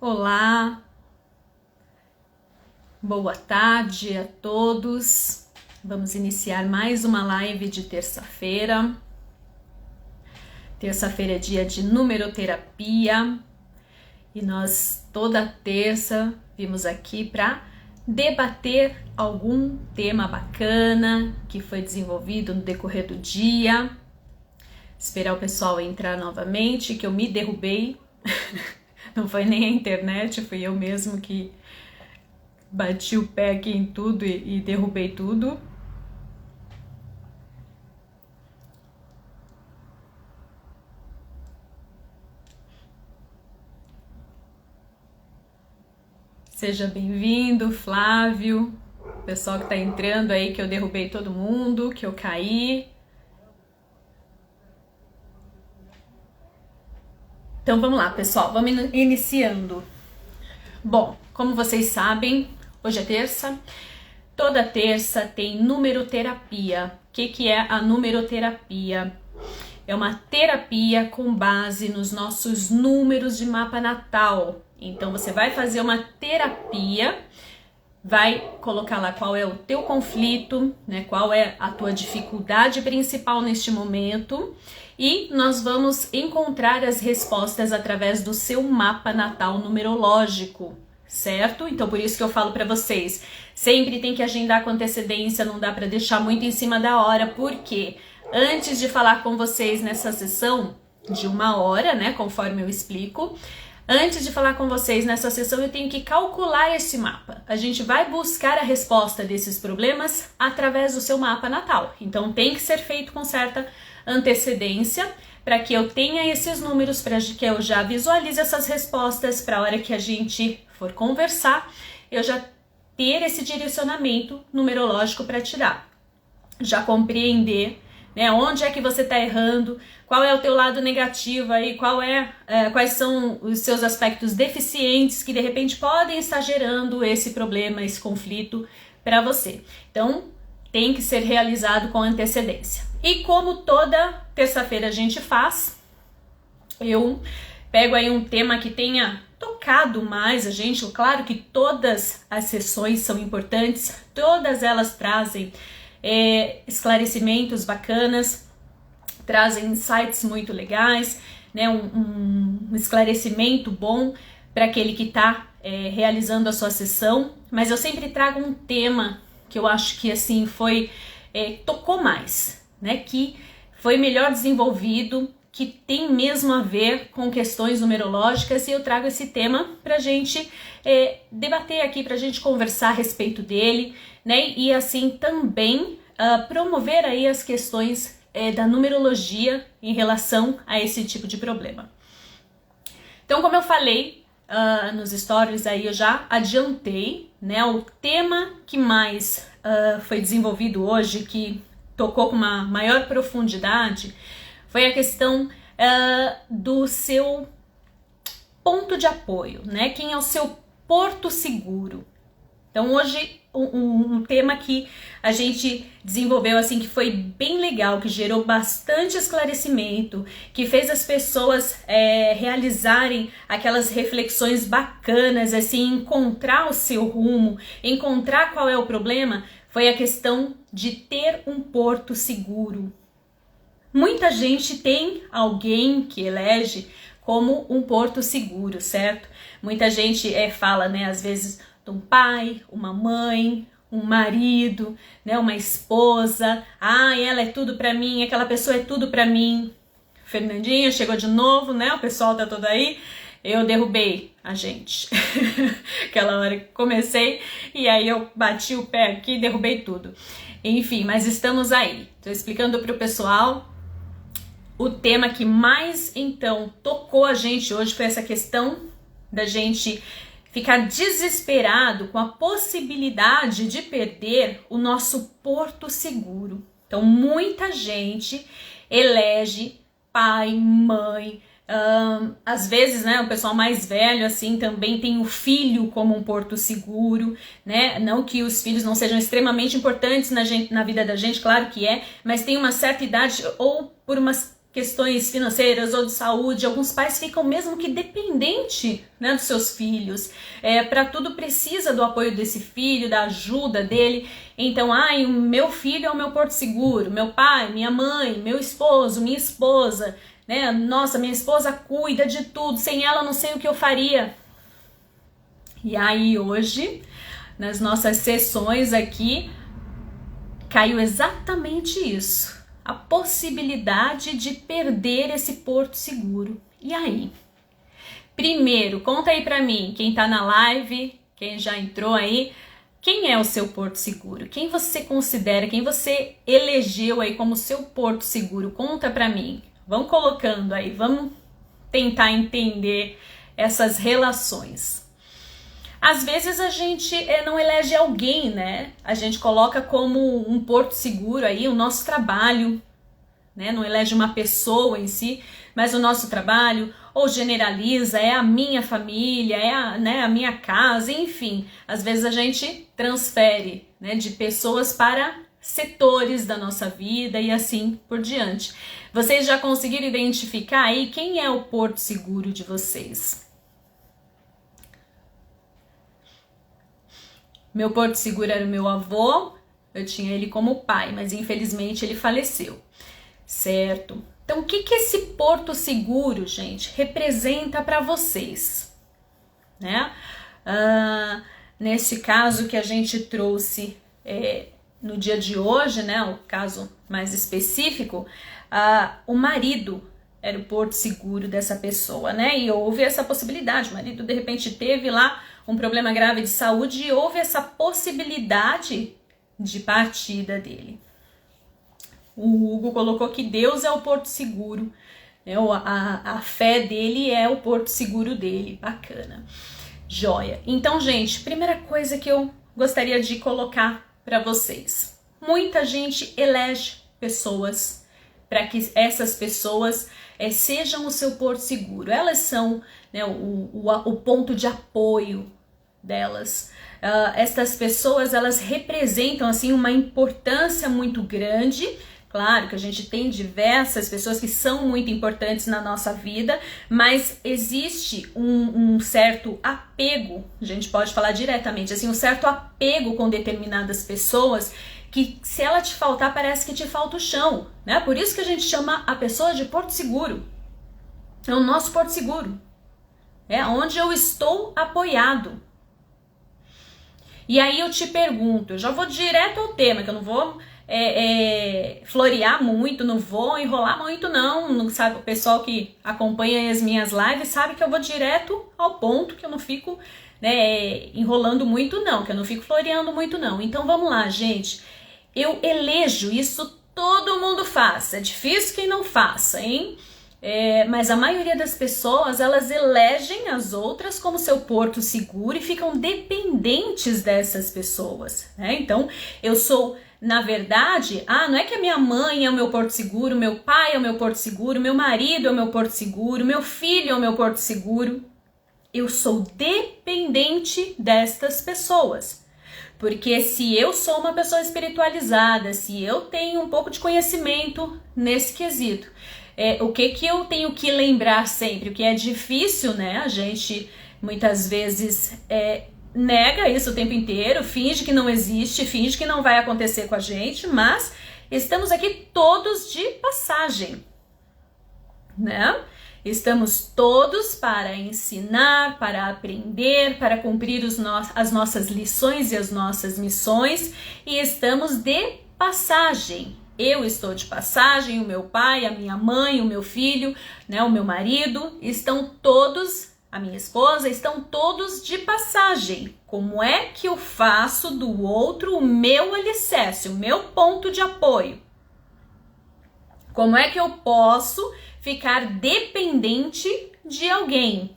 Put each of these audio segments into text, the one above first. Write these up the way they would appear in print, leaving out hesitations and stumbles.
Olá, boa tarde a todos. Vamos iniciar mais uma live de terça-feira. Terça-feira é dia de numeroterapia e nós toda terça vimos aqui para debater algum tema bacana que foi desenvolvido no decorrer do dia. Esperar o pessoal entrar novamente, que eu me derrubei. Não foi nem a internet, fui eu mesmo que bati o pé aqui em tudo e derrubei tudo. Seja bem-vindo, Flávio, pessoal que tá entrando aí, que eu derrubei todo mundo, que eu caí. Então vamos lá, pessoal, vamos iniciando. Bom, como vocês sabem, hoje é terça. Toda terça tem numeroterapia. O que é a numeroterapia? É uma terapia com base nos nossos números de mapa natal. Então você vai fazer uma terapia, vai colocar lá qual é o teu conflito, né? Qual é a tua dificuldade principal neste momento, e nós vamos encontrar as respostas através do seu mapa natal numerológico, certo? Então por isso que eu falo para vocês, sempre tem que agendar com antecedência, não dá para deixar muito em cima da hora, porque antes de falar com vocês nessa sessão de 1 hora, né, conforme eu explico, antes de falar com vocês nessa sessão eu tenho que calcular esse mapa. A gente vai buscar a resposta desses problemas através do seu mapa natal, então tem que ser feito com certa antecedência, para que eu tenha esses números, para que eu já visualize essas respostas, para a hora que a gente for conversar, eu já ter esse direcionamento numerológico para te dar. Já compreender, né, onde é que você está errando, qual é o teu lado negativo aí, quais são os seus aspectos deficientes que de repente podem estar gerando esse problema, esse conflito para você. Então, tem que ser realizado com antecedência. E como toda terça-feira a gente faz, eu pego aí um tema que tenha tocado mais a gente. Claro que todas as sessões são importantes, todas elas trazem esclarecimentos bacanas, trazem insights muito legais, né? um esclarecimento bom para aquele que está realizando a sua sessão, mas eu sempre trago um tema que eu acho que assim tocou mais, né? Que foi melhor desenvolvido, que tem mesmo a ver com questões numerológicas, e eu trago esse tema para a gente debater aqui, para a gente conversar a respeito dele, né? E assim também promover aí as questões da numerologia em relação a esse tipo de problema. Então, como eu falei nos stories aí, eu já adiantei, né? O tema que mais foi desenvolvido hoje, que tocou com uma maior profundidade, foi a questão do seu ponto de apoio, né? Quem é o seu porto seguro? Então hoje um tema que a gente desenvolveu assim, que foi bem legal, que gerou bastante esclarecimento, que fez as pessoas realizarem aquelas reflexões bacanas, assim, encontrar o seu rumo, encontrar qual é o problema, foi a questão de ter um porto seguro. Muita gente tem alguém que elege como um porto seguro, certo? Muita gente fala, né, às vezes, de um pai, uma mãe, um marido, né, uma esposa. Ela é tudo pra mim, aquela pessoa é tudo pra mim. Fernandinha chegou de novo, né? O pessoal tá todo aí. Eu derrubei a gente. Aquela hora que comecei e aí eu bati o pé aqui e derrubei tudo. Enfim, mas estamos aí. Tô explicando pro pessoal. O tema que mais então tocou a gente hoje foi essa questão da gente ficar desesperado com a possibilidade de perder o nosso porto seguro. Então muita gente elege pai, mãe, às vezes, né, o pessoal mais velho assim também tem o filho como um porto seguro, né? Não que os filhos não sejam extremamente importantes na vida da gente, claro que é, mas tem uma certa idade ou por uma questões financeiras ou de saúde, alguns pais ficam mesmo que dependente, né, dos seus filhos. Para tudo precisa do apoio desse filho, da ajuda dele. Então, o meu filho é o meu porto seguro, meu pai, minha mãe, meu esposo, minha esposa, né? Nossa, minha esposa cuida de tudo, sem ela eu não sei o que eu faria. E aí hoje, nas nossas sessões aqui, caiu exatamente isso. A possibilidade de perder esse porto seguro. E aí? Primeiro, conta aí pra mim, quem tá na live, quem já entrou aí, quem é o seu porto seguro? Quem você considera, quem você elegeu aí como seu porto seguro? Conta pra mim. Vamos colocando aí, vamos tentar entender essas relações. Às vezes a gente não elege alguém, né? A gente coloca como um porto seguro aí o nosso trabalho, né? Não elege uma pessoa em si, mas o nosso trabalho, ou generaliza, é a minha família, é a minha casa, enfim. Às vezes a gente transfere, né, de pessoas para setores da nossa vida e assim por diante. Vocês já conseguiram identificar aí quem é o porto seguro de vocês? Meu porto seguro era o meu avô, eu tinha ele como pai, mas infelizmente ele faleceu, certo? Então, o que esse porto seguro, gente, representa para vocês, né? Nesse caso que a gente trouxe no dia de hoje, né, o caso mais específico, o marido era o porto seguro dessa pessoa, né? E houve essa possibilidade, o marido de repente teve lá um problema grave de saúde e houve essa possibilidade de partida dele. O Hugo colocou que Deus é o porto seguro, né? A fé dele é o porto seguro dele. Bacana. Joia. Então, gente, primeira coisa que eu gostaria de colocar para vocês. Muita gente elege pessoas para que essas pessoas sejam o seu porto seguro. Elas são, né, o ponto de apoio delas. Estas pessoas, elas representam assim uma importância muito grande. Claro que a gente tem diversas pessoas que são muito importantes na nossa vida, mas existe um certo apego, a gente pode falar diretamente, assim, um certo apego com determinadas pessoas que se ela te faltar, parece que te falta o chão, né? Por isso que a gente chama a pessoa de porto seguro. É o nosso porto seguro. É onde eu estou apoiado. E aí eu te pergunto, eu já vou direto ao tema, que eu não vou florear muito, não vou enrolar muito não, sabe? O pessoal que acompanha as minhas lives sabe que eu vou direto ao ponto, que eu não fico, né, enrolando muito não, que eu não fico floreando muito não. Então vamos lá, gente. Eu elejo, isso todo mundo faz, é difícil quem não faça, hein? Mas a maioria das pessoas, elas elegem as outras como seu porto seguro e ficam dependentes dessas pessoas, né? Então, eu sou, na verdade, não é que a minha mãe é o meu porto seguro, meu pai é o meu porto seguro, meu marido é o meu porto seguro, meu filho é o meu porto seguro. Eu sou dependente destas pessoas. Porque se eu sou uma pessoa espiritualizada, se eu tenho um pouco de conhecimento nesse quesito, o que eu tenho que lembrar sempre? O que é difícil, né? A gente muitas vezes nega isso o tempo inteiro, finge que não existe, finge que não vai acontecer com a gente, mas estamos aqui todos de passagem, né? Estamos todos para ensinar, para aprender, para cumprir as nossas lições e as nossas missões, e estamos de passagem. Eu estou de passagem, o meu pai, a minha mãe, o meu filho, né, o meu marido, estão todos, a minha esposa, estão todos de passagem. Como é que eu faço do outro o meu alicerce, o meu ponto de apoio? Como é que eu posso ficar dependente de alguém?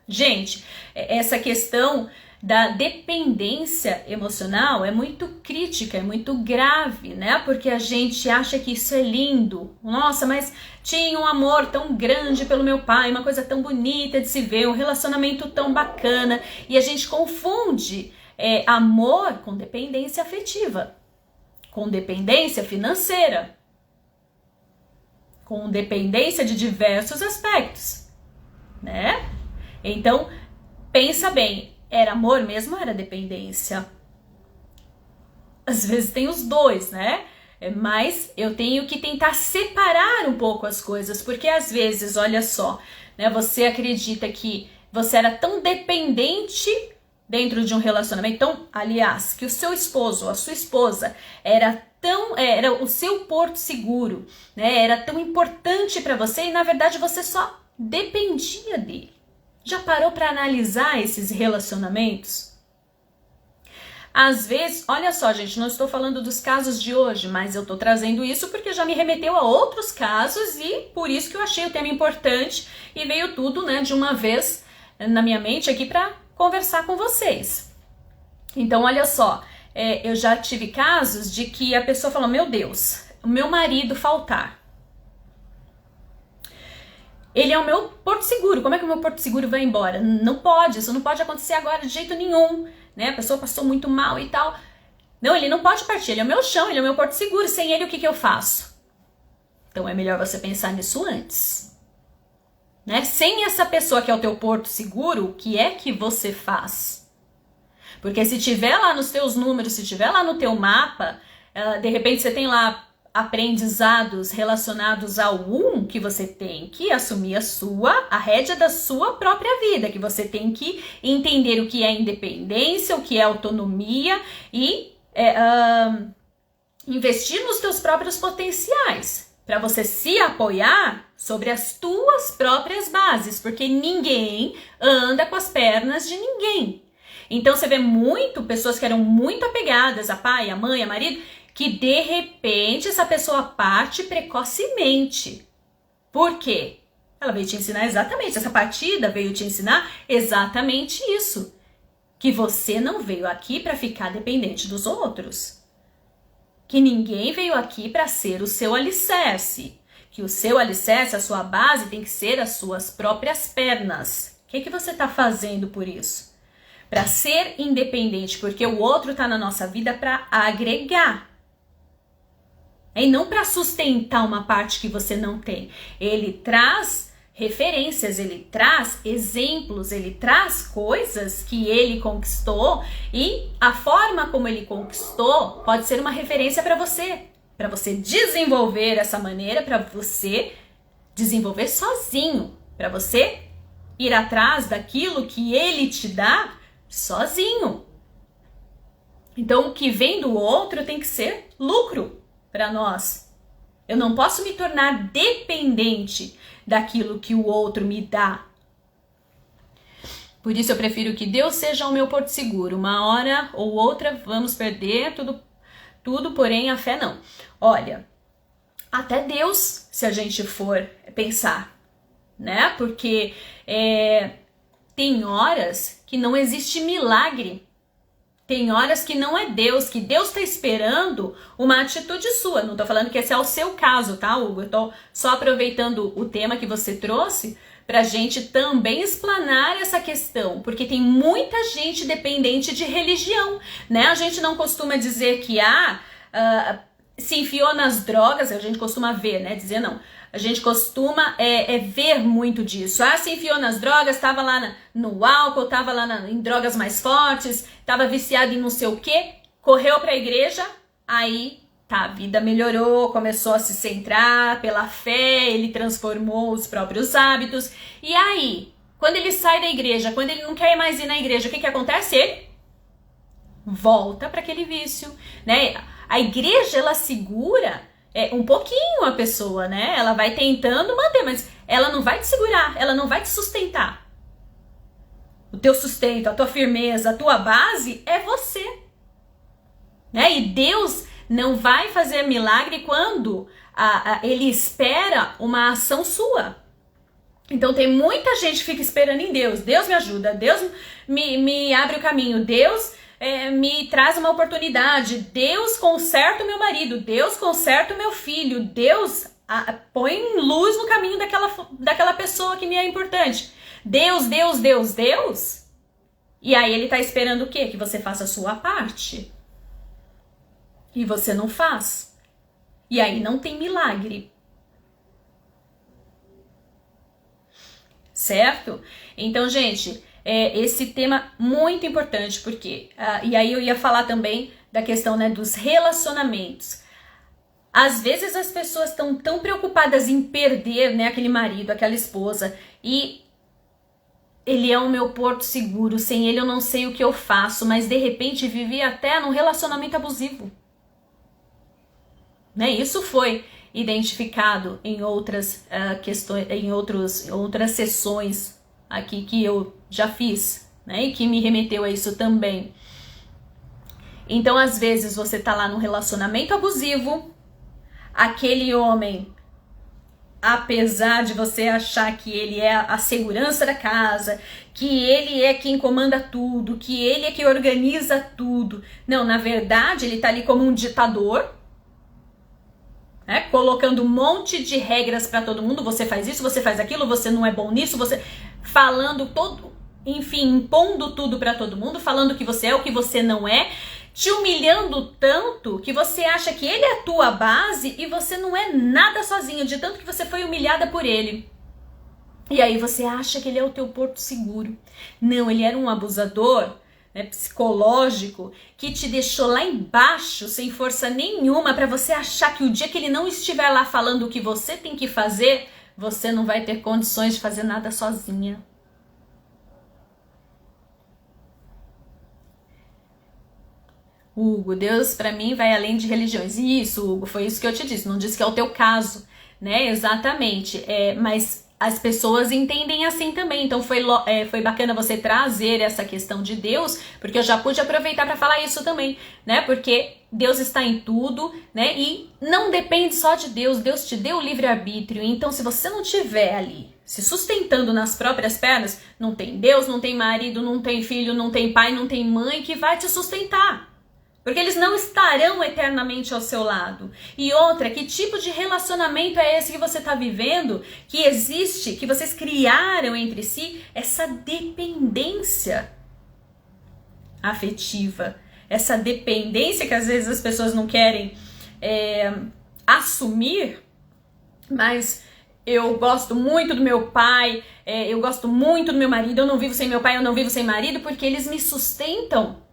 Gente, essa questão da dependência emocional é muito crítica, é muito grave, né? Porque a gente acha que isso é lindo. Nossa, mas tinha um amor tão grande pelo meu pai, uma coisa tão bonita de se ver, um relacionamento tão bacana. E a gente confunde amor com dependência afetiva, com dependência financeira. com dependência de diversos aspectos, né? Então, pensa bem, era amor mesmo ou era dependência? Às vezes tem os dois, né? Mas eu tenho que tentar separar um pouco as coisas, porque às vezes, olha só, né, você acredita que você era tão dependente dentro de um relacionamento, então, aliás, que o seu esposo ou a sua esposa era o seu porto seguro, né? Era tão importante para você e na verdade você só dependia dele. Já parou para analisar esses relacionamentos? Às vezes, olha só, gente, não estou falando dos casos de hoje, mas eu estou trazendo isso porque já me remeteu a outros casos e por isso que eu achei o tema importante e veio tudo, né, de uma vez na minha mente aqui para conversar com vocês. Então, olha só, eu já tive casos de que a pessoa falou, meu Deus, o meu marido faltar. Ele é o meu porto seguro, como é que o meu porto seguro vai embora? Não pode, isso não pode acontecer agora de jeito nenhum, né? A pessoa passou muito mal e tal. Não, ele não pode partir, ele é o meu chão, ele é o meu porto seguro, sem ele o que eu faço? Então é melhor você pensar nisso antes, né? Sem essa pessoa que é o teu porto seguro, o que é que você faz? Porque se tiver lá nos teus números, se tiver lá no teu mapa, de repente você tem lá aprendizados relacionados ao que você tem que assumir a rédea da sua própria vida, que você tem que entender o que é independência, o que é autonomia e investir nos teus próprios potenciais, para você se apoiar sobre as tuas próprias bases, porque ninguém anda com as pernas de ninguém. Então você vê pessoas que eram muito apegadas a pai, a mãe, a marido, que de repente essa pessoa parte precocemente. Por quê? Ela veio te ensinar exatamente, essa partida veio te ensinar exatamente isso. Que você não veio aqui para ficar dependente dos outros. Que ninguém veio aqui para ser o seu alicerce. Que o seu alicerce, a sua base tem que ser as suas próprias pernas. O que você está fazendo por isso? Para ser independente, porque o outro está na nossa vida para agregar. E não para sustentar uma parte que você não tem. Ele traz referências, ele traz exemplos, ele traz coisas que ele conquistou e a forma como ele conquistou pode ser uma referência para você desenvolver essa maneira, para você desenvolver sozinho, para você ir atrás daquilo que ele te dá sozinho. Então, o que vem do outro tem que ser lucro para nós. Eu não posso me tornar dependente daquilo que o outro me dá. Por isso eu prefiro que Deus seja o meu porto seguro. Uma hora ou outra vamos perder tudo, porém a fé não. Olha, até Deus, se a gente for pensar, né? Porque tem horas que não existe milagre. Tem horas que não é Deus, que Deus está esperando uma atitude sua. Não estou falando que esse é o seu caso, tá, Hugo? Eu estou só aproveitando o tema que você trouxe para a gente também explanar essa questão. Porque tem muita gente dependente de religião, né? A gente não costuma dizer que se enfiou nas drogas, a gente costuma ver, né? Dizer não. A gente costuma ver muito disso. Se enfiou nas drogas, estava lá no álcool, estava lá em drogas mais fortes, estava viciado em não sei o quê, correu para a igreja, aí a vida melhorou, começou a se centrar pela fé, ele transformou os próprios hábitos. E aí, quando ele sai da igreja, quando ele não quer mais ir na igreja, o que acontece? Ele volta para aquele vício, né? A igreja, ela segura um pouquinho a pessoa, né? Ela vai tentando manter, mas ela não vai te segurar, ela não vai te sustentar. O teu sustento, a tua firmeza, a tua base é você, né? E Deus não vai fazer milagre quando Ele espera uma ação sua. Então tem muita gente que fica esperando em Deus. Deus me ajuda, Deus me abre o caminho, Deus me traz uma oportunidade, Deus conserta o meu marido, Deus conserta o meu filho, Deus põe luz no caminho daquela pessoa que me é importante. Deus. E aí ele tá esperando o quê? Que você faça a sua parte. E você não faz. E aí não tem milagre. certo? Então, gente, esse tema muito importante, porque e aí eu ia falar também da questão, né, dos relacionamentos. Às vezes as pessoas estão tão preocupadas em perder, né, aquele marido, aquela esposa, e ele é o meu porto seguro, sem ele eu não sei o que eu faço, mas de repente vivi até num relacionamento abusivo. Né? Isso foi identificado em outras questões, em outras sessões aqui que eu já fiz, né? E que me remeteu a isso também. Então, às vezes, você tá lá num relacionamento abusivo, aquele homem, apesar de você achar que ele é a segurança da casa, que ele é quem comanda tudo, que ele é que organiza tudo. Não, na verdade, ele tá ali como um ditador, né? Colocando um monte de regras para todo mundo. Você faz isso, você faz aquilo, você não é bom nisso, você falando todo, enfim, impondo tudo para todo mundo, falando que você é o que você não é, te humilhando tanto que você acha que ele é a tua base e você não é nada sozinho, de tanto que você foi humilhada por ele. E aí você acha que ele é o teu porto seguro. Não, ele era um abusador, né, psicológico, que te deixou lá embaixo sem força nenhuma para você achar que o dia que ele não estiver lá falando o que você tem que fazer, você não vai ter condições de fazer nada sozinha. Hugo, Deus para mim vai além de religiões. Isso, Hugo, foi isso que eu te disse. Não disse que é o teu caso, né? Exatamente. Mas as pessoas entendem assim também. Então foi bacana você trazer essa questão de Deus, porque eu já pude aproveitar para falar isso também, né? Porque Deus está em tudo, né? E não depende só de Deus. Deus te deu o livre-arbítrio. Então, se você não tiver ali se sustentando nas próprias pernas, não tem Deus, não tem marido, não tem filho, não tem pai, não tem mãe que vai te sustentar. Porque eles não estarão eternamente ao seu lado. E outra, que tipo de relacionamento é esse que você está vivendo, que existe, que vocês criaram entre si, essa dependência afetiva, essa dependência que às vezes as pessoas não querem assumir, mas eu gosto muito do meu pai, eu gosto muito do meu marido, eu não vivo sem meu pai, eu não vivo sem marido, porque eles me sustentam.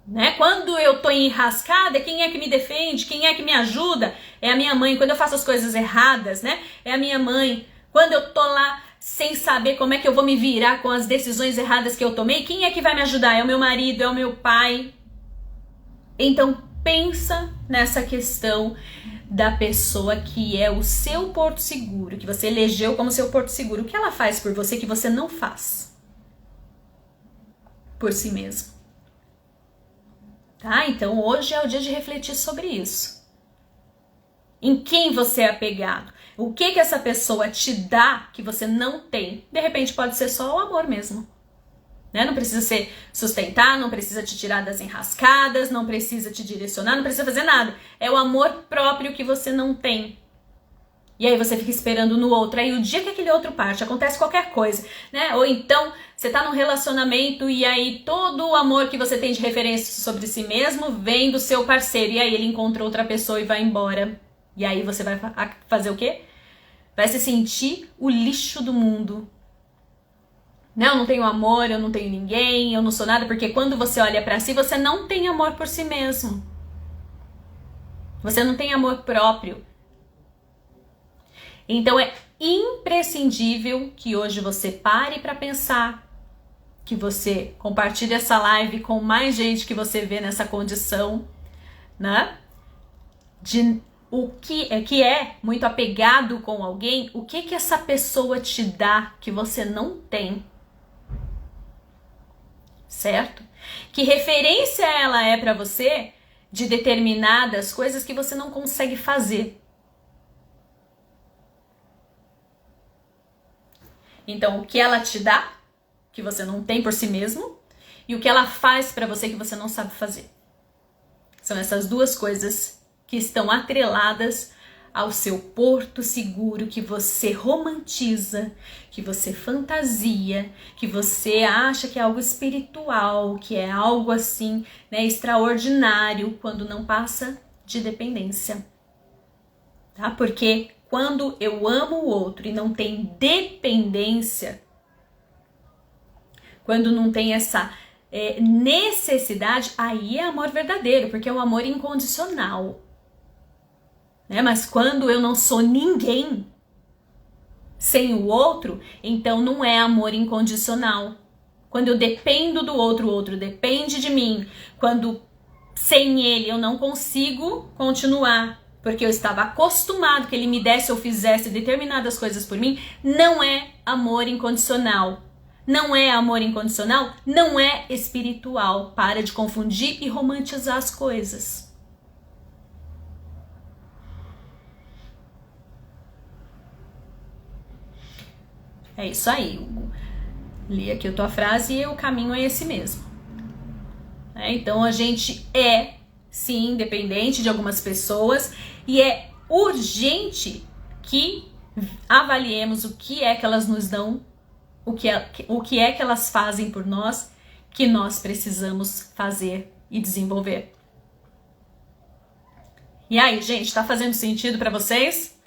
Né? Quando eu tô enrascada, quem é que me defende? Quem é que me ajuda? É a minha mãe. Quando eu faço as coisas erradas, né? É a minha mãe. Quando eu tô lá sem saber como é que eu vou me virar com as decisões erradas que eu tomei, quem é que vai me ajudar? É o meu marido, é o meu pai. Então pensa nessa questão da pessoa que é o seu porto seguro, que você elegeu como seu porto seguro. O que ela faz por você que você não faz por si mesmo? Tá? Então hoje é o dia de refletir sobre isso. Em quem você é apegado? O que essa pessoa te dá que você não tem? De repente pode ser só o amor mesmo. Né? Não precisa ser sustentar, não precisa te tirar das enrascadas, não precisa te direcionar, não precisa fazer nada. É o amor próprio que você não tem. E aí você fica esperando no outro. Aí o dia que aquele outro parte, acontece qualquer coisa, né? Ou então você tá num relacionamento e aí todo o amor que você tem de referência sobre si mesmo vem do seu parceiro. E aí ele encontra outra pessoa e vai embora. E aí você vai fazer o quê? Vai se sentir o lixo do mundo. Não, eu não tenho amor, eu não tenho ninguém, eu não sou nada. Porque quando você olha pra si, você não tem amor por si mesmo. Você não tem amor próprio. Então é imprescindível que hoje você pare para pensar, que você compartilhe essa live com mais gente que você vê nessa condição, né? De o que é muito apegado com alguém, o que essa pessoa te dá que você não tem, certo? Que referência ela é para você de determinadas coisas que você não consegue fazer. Então, o que ela te dá, que você não tem por si mesmo, e o que ela faz pra você que você não sabe fazer. São essas duas coisas que estão atreladas ao seu porto seguro, que você romantiza, que você fantasia, que você acha que é algo espiritual, que é algo assim, né, extraordinário, quando não passa de dependência. Tá? Porque quando eu amo o outro e não tem dependência, quando não tem essa necessidade, aí é amor verdadeiro, porque é um amor incondicional. Né? Mas quando eu não sou ninguém sem o outro, então não é amor incondicional. Quando eu dependo do outro, o outro depende de mim. Quando sem ele eu não consigo continuar, porque eu estava acostumado que ele me desse ou fizesse determinadas coisas por mim, não é amor incondicional. Não é amor incondicional, não é espiritual. Para de confundir e romantizar as coisas. É isso aí, Hugo. Li aqui a tua frase e o caminho é esse mesmo. Então a gente é, sim, dependente de algumas pessoas e é urgente que avaliemos o que é que elas nos dão, o que é que elas fazem por nós, que nós precisamos fazer e desenvolver. E aí, gente, tá fazendo sentido para vocês?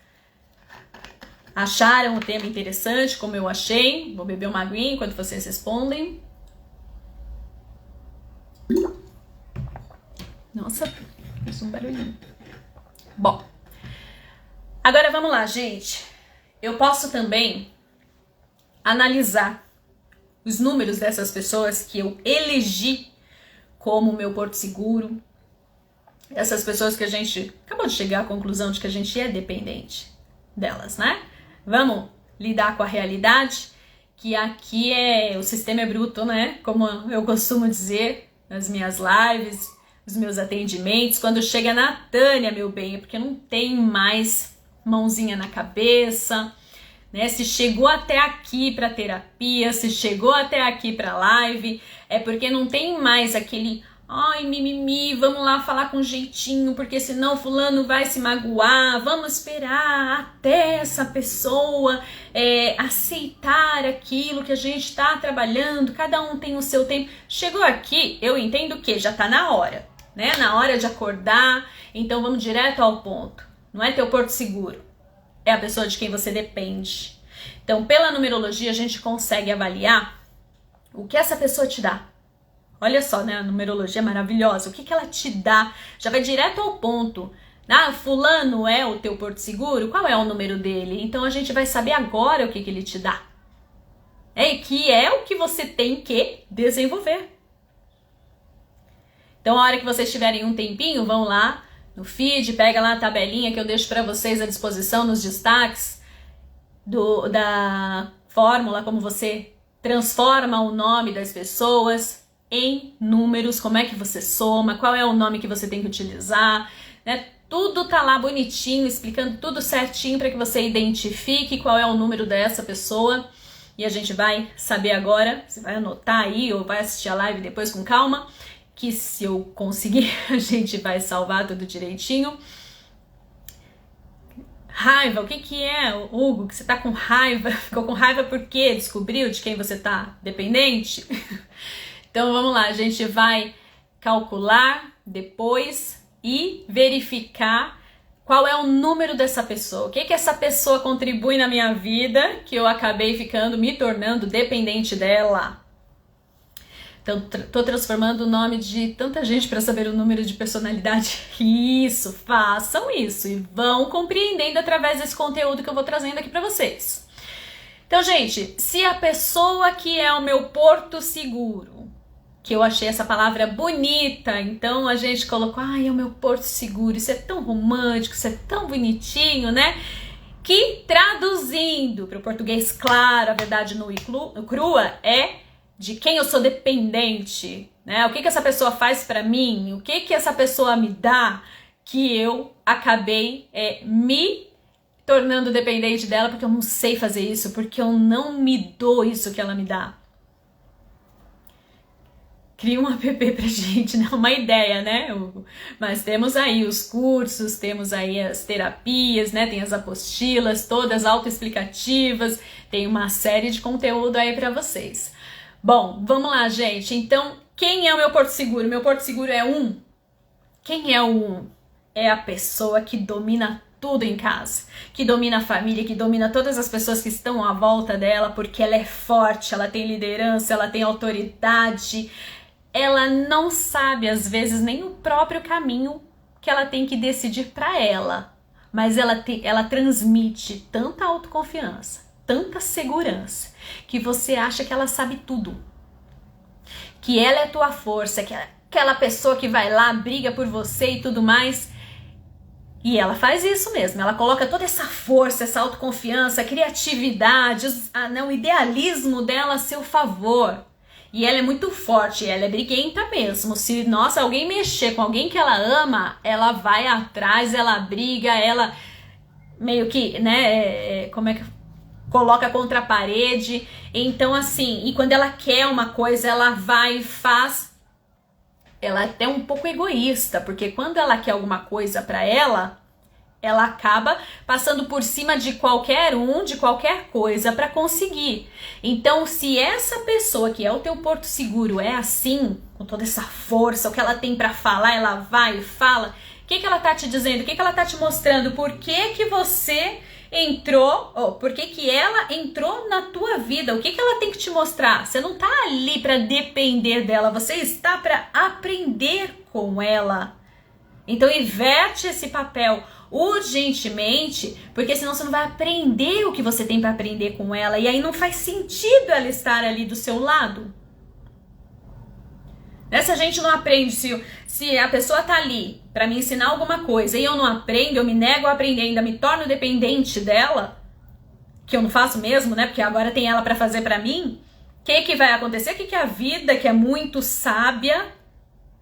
Acharam o tema interessante, como eu achei? Vou beber uma aguinha enquanto vocês respondem. Nossa, fez um barulhinho. Bom, agora vamos lá, gente. Eu posso também analisar os números dessas pessoas que eu elegi como meu porto seguro. Essas pessoas que a gente acabou de chegar à conclusão de que a gente é dependente delas, né? Vamos lidar com a realidade, que aqui o sistema é bruto, né? Como eu costumo dizer nas minhas lives, nos meus atendimentos, quando chega na Tânia, meu bem, é porque não tem mais mãozinha na cabeça, né? Se chegou até aqui para terapia, se chegou até aqui para live, é porque não tem mais aquele ai, mimimi, vamos lá falar com jeitinho, porque senão fulano vai se magoar, vamos esperar até essa pessoa aceitar aquilo que a gente está trabalhando, cada um tem o seu tempo. Chegou aqui, eu entendo que já tá na hora, né? Na hora de acordar, então vamos direto ao ponto. Não é teu porto seguro, é a pessoa de quem você depende. Então, pela numerologia, a gente consegue avaliar o que essa pessoa te dá. Olha só, né? A numerologia é maravilhosa. O que ela te dá? Já vai direto ao ponto. Ah, fulano é o teu porto seguro? Qual é o número dele? Então a gente vai saber agora o que ele te dá. E que é o que você tem que desenvolver. Então, a hora que vocês tiverem um tempinho, vão lá no feed, pega lá a tabelinha que eu deixo para vocês à disposição nos destaques da fórmula, como você transforma o nome das pessoas em números, como é que você soma, qual é o nome que você tem que utilizar, né? Tudo tá lá bonitinho, explicando tudo certinho para que você identifique qual é o número dessa pessoa. E a gente vai saber agora, você vai anotar aí ou vai assistir a live depois com calma, que se eu conseguir a gente vai salvar tudo direitinho. Raiva, o que é, Hugo, que você tá com raiva? Ficou com raiva porque descobriu de quem você tá dependente? Então vamos lá, a gente vai calcular depois e verificar qual é o número dessa pessoa. O que essa pessoa contribui na minha vida que eu acabei me tornando dependente dela. Então, tô transformando o nome de tanta gente para saber o número de personalidade. Isso, façam isso e vão compreendendo através desse conteúdo que eu vou trazendo aqui para vocês. Então, gente, se a pessoa que é o meu porto seguro, que eu achei essa palavra bonita, então a gente colocou, ai, é o meu porto seguro, isso é tão romântico, isso é tão bonitinho, né? Que traduzindo para o português claro, a verdade nua e crua, é de quem eu sou dependente, né? O que essa pessoa faz para mim, o que essa pessoa me dá, que eu acabei me tornando dependente dela, porque eu não sei fazer isso, porque eu não me dou isso que ela me dá. Cria um app pra gente, né? Uma ideia, né, Hugo? Mas temos aí os cursos, temos aí as terapias, né? Tem as apostilas, todas autoexplicativas, tem uma série de conteúdo aí pra vocês. Bom, vamos lá, gente. Então, quem é o meu porto seguro? Meu porto seguro é 1. Quem é o 1? É a pessoa que domina tudo em casa, que domina a família, que domina todas as pessoas que estão à volta dela, porque ela é forte, ela tem liderança, ela tem autoridade, ela não sabe às vezes nem o próprio caminho que ela tem que decidir para ela, mas ela transmite tanta autoconfiança, tanta segurança, que você acha que ela sabe tudo, que ela é tua força, que ela é aquela pessoa que vai lá, briga por você e tudo mais. E ela faz isso mesmo, ela coloca toda essa força, essa autoconfiança, a criatividade, o idealismo dela a seu favor. E ela é muito forte, ela é briguenta mesmo. Se, nossa, alguém mexer com alguém que ela ama, ela vai atrás, ela briga, ela meio que, coloca contra a parede. Então, assim, e quando ela quer uma coisa, ela vai e faz. Ela é até um pouco egoísta, porque quando ela quer alguma coisa pra ela acaba passando por cima de qualquer de qualquer coisa pra conseguir. Então, se essa pessoa que é o teu porto seguro é assim, com toda essa força, o que ela tem pra falar, ela vai e fala, o que ela tá te dizendo? O que ela tá te mostrando? Por que você entrou, por que ela entrou na tua vida? O que ela tem que te mostrar? Você não tá ali para depender dela, você está para aprender com ela. Então inverte esse papel urgentemente, porque senão você não vai aprender o que você tem para aprender com ela, e aí não faz sentido ela estar ali do seu lado. Se a gente não aprende, se a pessoa tá ali pra me ensinar alguma coisa e eu não aprendo, eu me nego a aprender, ainda me torno dependente dela, que eu não faço mesmo, porque agora tem ela pra fazer pra mim, o que vai acontecer? Que a vida, que é muito sábia,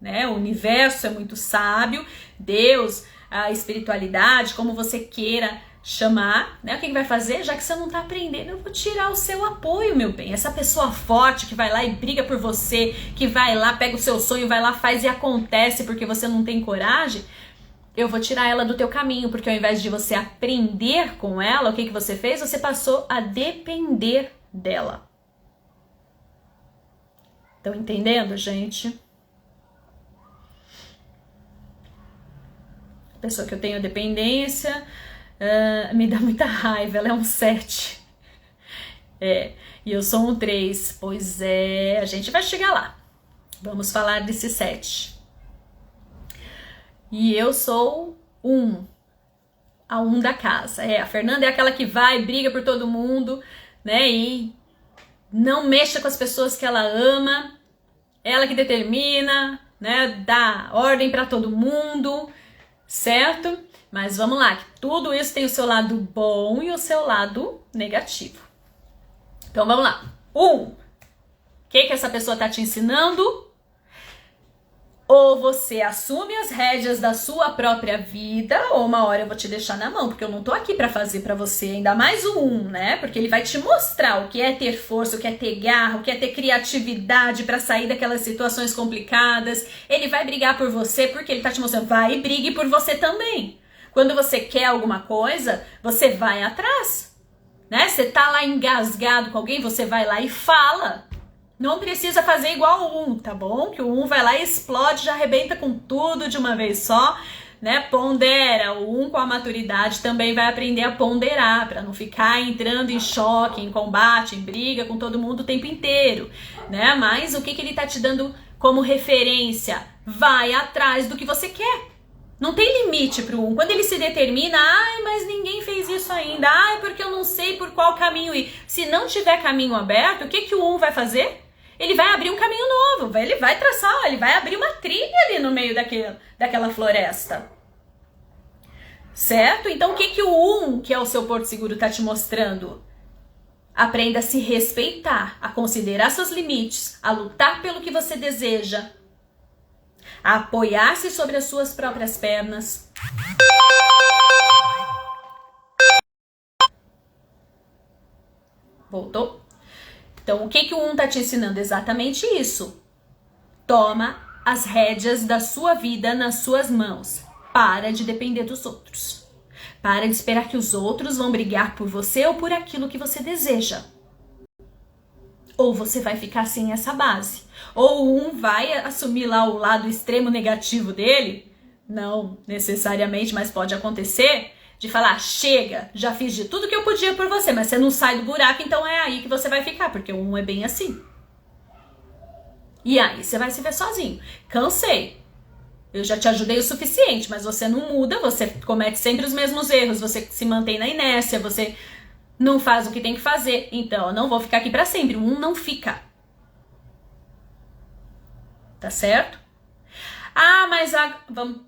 o universo é muito sábio, Deus, a espiritualidade, como você queira chamar, o que vai fazer? Já que você não tá aprendendo, eu vou tirar o seu apoio, meu bem. Essa pessoa forte que vai lá e briga por você, que vai lá, pega o seu sonho, vai lá, faz e acontece porque você não tem coragem, eu vou tirar ela do teu caminho, porque ao invés de você aprender com ela, o que você fez? Você passou a depender dela. Estão entendendo, gente? A pessoa que eu tenho dependência me dá muita raiva, ela é um 7. E eu sou um 3. Pois é, a gente vai chegar lá. Vamos falar desse 7. E eu sou 1. A 1 da casa. A Fernanda é aquela que vai, briga por todo mundo, e não mexa com as pessoas que ela ama. Ela que determina, dá ordem para todo mundo, certo? Mas vamos lá, que tudo isso tem o seu lado bom e o seu lado negativo. Então vamos lá. 1. O que essa pessoa tá te ensinando? Ou você assume as rédeas da sua própria vida, ou uma hora eu vou te deixar na mão, porque eu não tô aqui pra fazer pra você, ainda mais o 1, Porque ele vai te mostrar o que é ter força, o que é ter garra, o que é ter criatividade pra sair daquelas situações complicadas. Ele vai brigar por você porque ele tá te mostrando, vai e brigue por você também. Quando você quer alguma coisa, você vai atrás, Você tá lá engasgado com alguém, você vai lá e fala. Não precisa fazer igual o 1, tá bom? Que o 1 vai lá e explode, já arrebenta com tudo de uma vez só, Pondera. O 1 com a maturidade também vai aprender a ponderar, para não ficar entrando em choque, em combate, em briga com todo mundo o tempo inteiro, Mas o que ele tá te dando como referência? Vai atrás do que você quer. Não tem limite pro 1. Quando ele se determina, mas ninguém fez isso ainda. Porque eu não sei por qual caminho ir. Se não tiver caminho aberto, o que o 1 vai fazer? Ele vai abrir um caminho novo. Ele vai traçar, ele vai abrir uma trilha ali no meio daquela floresta. Certo? Então o que o 1, que é o seu porto seguro, tá te mostrando? Aprenda a se respeitar, a considerar seus limites, a lutar pelo que você deseja, a apoiar-se sobre as suas próprias pernas. Voltou? Então, o que o 1 tá te ensinando? Exatamente isso. Toma as rédeas da sua vida nas suas mãos. Para de depender dos outros. Para de esperar que os outros vão brigar por você ou por aquilo que você deseja. Ou você vai ficar sem essa base. Ou o 1 vai assumir lá o lado extremo negativo dele. Não necessariamente, mas pode acontecer. de falar, chega, já fiz de tudo que eu podia por você, mas você não sai do buraco, então é aí que você vai ficar, porque o 1 é bem assim. E aí você vai se ver sozinho. Cansei. Eu já te ajudei o suficiente, mas você não muda, você comete sempre os mesmos erros, você se mantém na inércia, você não faz o que tem que fazer. Então, eu não vou ficar aqui pra sempre. O 1 não fica. Tá certo? Ah, mas vamos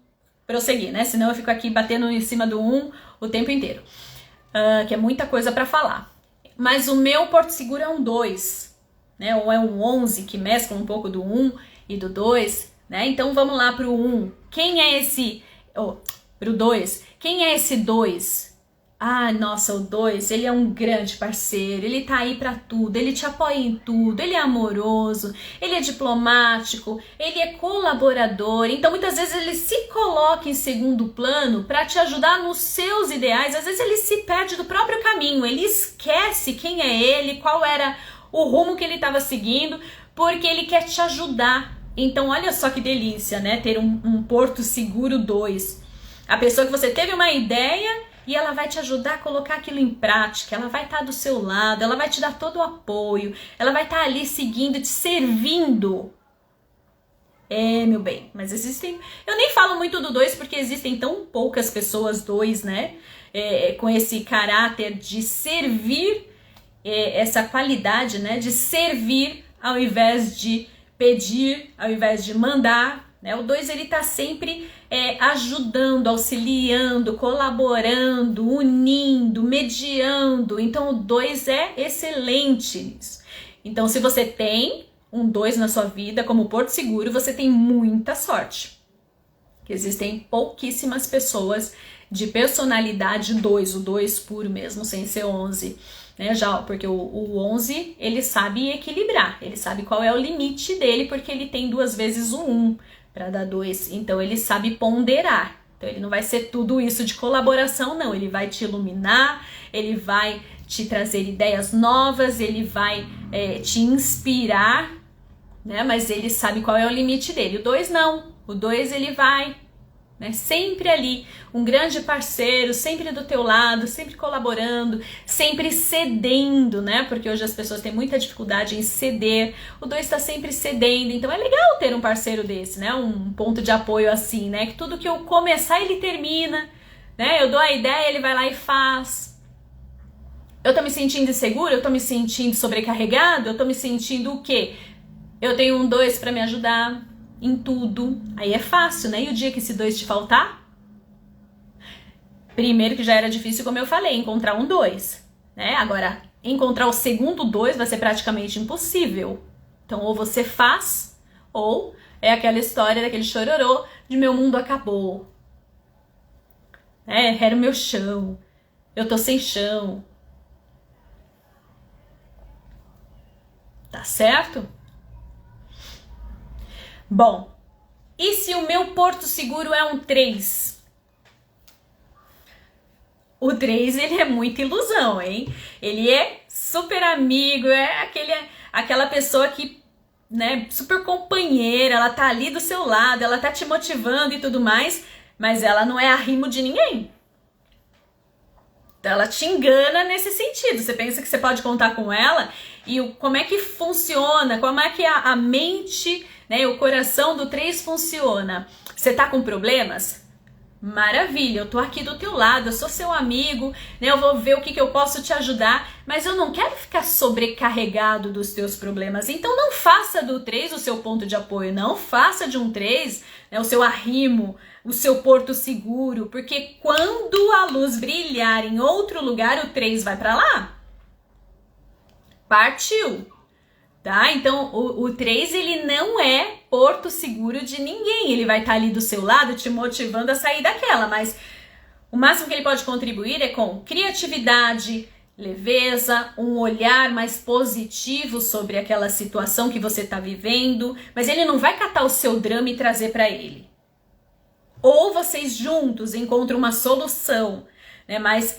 prosseguir, né? Senão eu fico aqui batendo em cima do 1 o tempo inteiro. Que é muita coisa pra falar. Mas o meu porto seguro é um 2, né? Ou é um 11, que mescla um pouco do 1 e do 2, né? Então vamos lá pro 1. Quem é esse... pro 2. Quem é esse 2? Ah, nossa, o 2, ele é um grande parceiro, ele tá aí pra tudo, ele te apoia em tudo, ele é amoroso, ele é diplomático, ele é colaborador, então muitas vezes ele se coloca em segundo plano pra te ajudar nos seus ideais, às vezes ele se perde do próprio caminho, ele esquece quem é ele, qual era o rumo que ele estava seguindo, porque ele quer te ajudar. Então olha só que delícia, né, ter um porto seguro 2. A pessoa que você teve uma ideia... E ela vai te ajudar a colocar aquilo em prática, ela vai estar do seu lado, ela vai te dar todo o apoio, ela vai estar ali seguindo, te servindo. É, meu bem, mas existem... Eu nem falo muito do 2 porque existem tão poucas pessoas 2, né? Com esse caráter de servir, essa qualidade, né? De servir ao invés de pedir, ao invés de mandar. O 2 ele tá sempre ajudando, auxiliando, colaborando, unindo, mediando. Então o 2 é excelente nisso. Então se você tem um 2 na sua vida como porto seguro, você tem muita sorte. Existem pouquíssimas pessoas de personalidade 2, o 2 puro mesmo, sem ser 11. Já, porque o 11 ele sabe equilibrar, ele sabe qual é o limite dele, porque ele tem 2 vezes o 1 para dar 2, então ele sabe ponderar. Então ele não vai ser tudo isso de colaboração, não, ele vai te iluminar, ele vai te trazer ideias novas, ele vai te inspirar, né? Mas ele sabe qual é o limite dele. O 2 não, o 2 ele vai... sempre ali, um grande parceiro, sempre do teu lado, sempre colaborando, sempre cedendo, né? Porque hoje as pessoas têm muita dificuldade em ceder. O 2 está sempre cedendo, então é legal ter um parceiro desse, né? Um ponto de apoio assim, né? Que tudo que eu começar ele termina, né? Eu dou a ideia, ele vai lá e faz. Eu tô me sentindo insegura, eu tô me sentindo sobrecarregado, eu tô me sentindo o quê? Eu tenho um 2 para me ajudar em tudo, aí é fácil, né? E o dia que esse 2 te faltar? Primeiro que já era difícil, como eu falei, encontrar um 2, né? Agora, encontrar o segundo 2 vai ser praticamente impossível. Então, ou você faz, ou é aquela história daquele chororô de meu mundo acabou. Era o meu chão, eu tô sem chão. Tá certo? Bom, e se o meu porto seguro é um 3? O 3, ele é muita ilusão, hein? Ele é super amigo, aquela pessoa que, né, super companheira, ela tá ali do seu lado, ela tá te motivando e tudo mais, mas ela não é arrimo de ninguém. Ela te engana nesse sentido. Você pensa que você pode contar com ela e como é que funciona, como é que a mente, né, o coração do 3 funciona. Você tá com problemas? Maravilha, eu tô aqui do teu lado, eu sou seu amigo, né, eu vou ver o que eu posso te ajudar, mas eu não quero ficar sobrecarregado dos teus problemas. Então não faça do 3 o seu ponto de apoio, não faça de um 3, né, o seu arrimo, o seu porto seguro, porque quando a luz brilhar em outro lugar, o 3 vai para lá. Partiu. Tá? Então, o 3, ele não é porto seguro de ninguém. Ele vai estar ali do seu lado, te motivando a sair daquela, mas o máximo que ele pode contribuir é com criatividade, leveza, um olhar mais positivo sobre aquela situação que você está vivendo, mas ele não vai catar o seu drama e trazer para ele. Ou vocês juntos encontram uma solução, né? Mas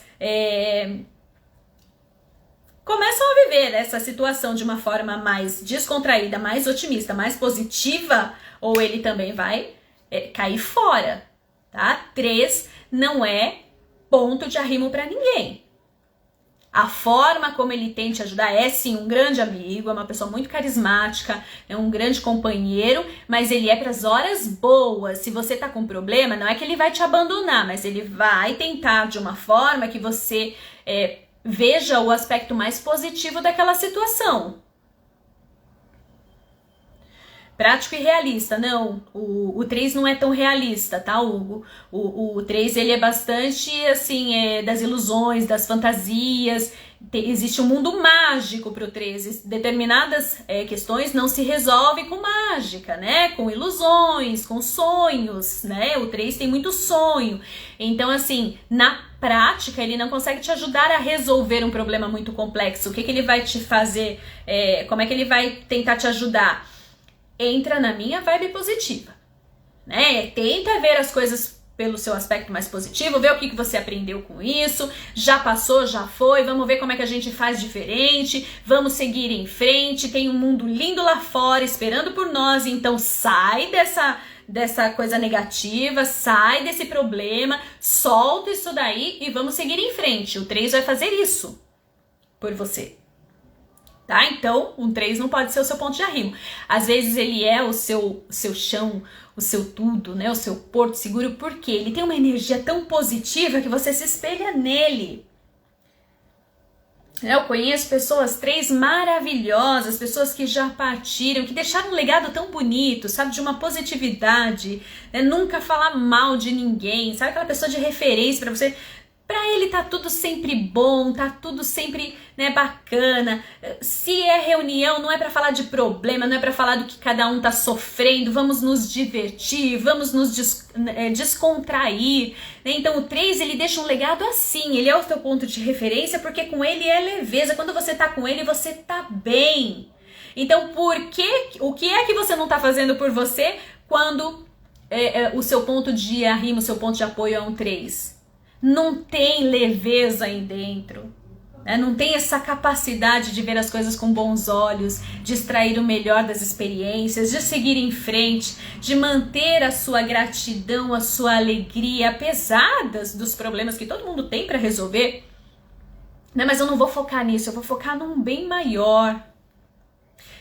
começam a viver essa situação de uma forma mais descontraída, mais otimista, mais positiva, ou ele também vai cair fora, tá? 3 não é ponto de arrimo para ninguém. A forma como ele tem te ajudar é sim um grande amigo, é uma pessoa muito carismática, é um grande companheiro, mas ele é para as horas boas. Se você tá com problema, não é que ele vai te abandonar, mas ele vai tentar de uma forma que você veja o aspecto mais positivo daquela situação. Prático e realista, não, o 3 não é tão realista, tá, Hugo? O 3, ele é bastante, assim, das ilusões, das fantasias, existe um mundo mágico pro 3, determinadas questões não se resolvem com mágica, né, com ilusões, com sonhos, né, o 3 tem muito sonho, então, assim, na prática, ele não consegue te ajudar a resolver um problema muito complexo. O que ele vai te fazer, como é que ele vai tentar te ajudar? Entra na minha vibe positiva, né? Tenta ver as coisas pelo seu aspecto mais positivo, ver o que você aprendeu com isso, já passou, já foi, vamos ver como é que a gente faz diferente, vamos seguir em frente, tem um mundo lindo lá fora esperando por nós, então sai dessa coisa negativa, sai desse problema, solta isso daí e vamos seguir em frente. O 3 vai fazer isso por você. Tá? Então, um 3 não pode ser o seu ponto de arrimo. Às vezes ele é o seu chão, o seu tudo, né? O seu porto seguro, porque ele tem uma energia tão positiva que você se espelha nele. Eu conheço pessoas 3 maravilhosas, pessoas que já partiram, que deixaram um legado tão bonito, sabe? De uma positividade, né? Nunca falar mal de ninguém, sabe? Aquela pessoa de referência pra você. Pra ele tá tudo sempre bom, tá tudo sempre, né, bacana. Se é reunião, não é pra falar de problema, não é pra falar do que cada um tá sofrendo, vamos nos divertir, vamos nos descontrair. Né? Então o 3, ele deixa um legado assim, ele é o teu ponto de referência porque com ele é leveza, quando você tá com ele, você tá bem. Então o que é que você não tá fazendo por você quando o seu ponto de arrimo, o seu ponto de apoio é um 3? Não tem leveza aí dentro, né? Não tem essa capacidade de ver as coisas com bons olhos, de extrair o melhor das experiências, de seguir em frente, de manter a sua gratidão, a sua alegria, apesar dos problemas que todo mundo tem para resolver, né? Mas eu não vou focar nisso, eu vou focar num bem maior.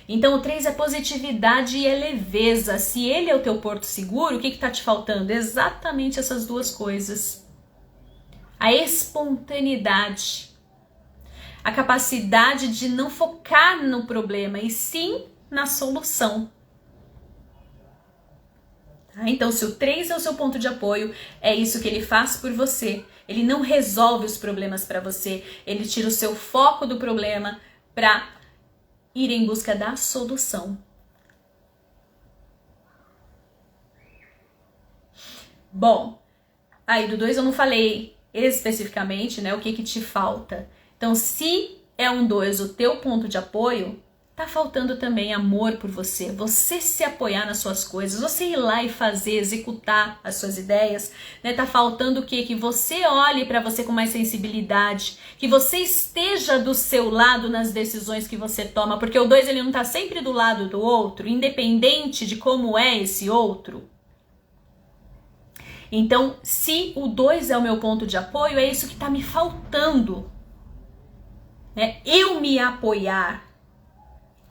Então o 3 é positividade e é leveza. Se ele é o teu porto seguro, o que tá te faltando? Exatamente essas duas coisas. A espontaneidade, a capacidade de não focar no problema e sim na solução. Tá? Então, se o 3 é o seu ponto de apoio, é isso que ele faz por você. Ele não resolve os problemas para você, ele tira o seu foco do problema para ir em busca da solução. Bom, aí do 2 eu não falei especificamente, né, o que te falta. Então, se é um 2 o teu ponto de apoio, tá faltando também amor por você, você se apoiar nas suas coisas, você ir lá e fazer, executar as suas ideias, né? Tá faltando o quê? Que você olhe para você com mais sensibilidade, que você esteja do seu lado nas decisões que você toma, porque o 2 ele não tá sempre do lado do outro, independente de como é esse outro. Então, se o 2 é o meu ponto de apoio, é isso que tá me faltando. Né? Eu me apoiar,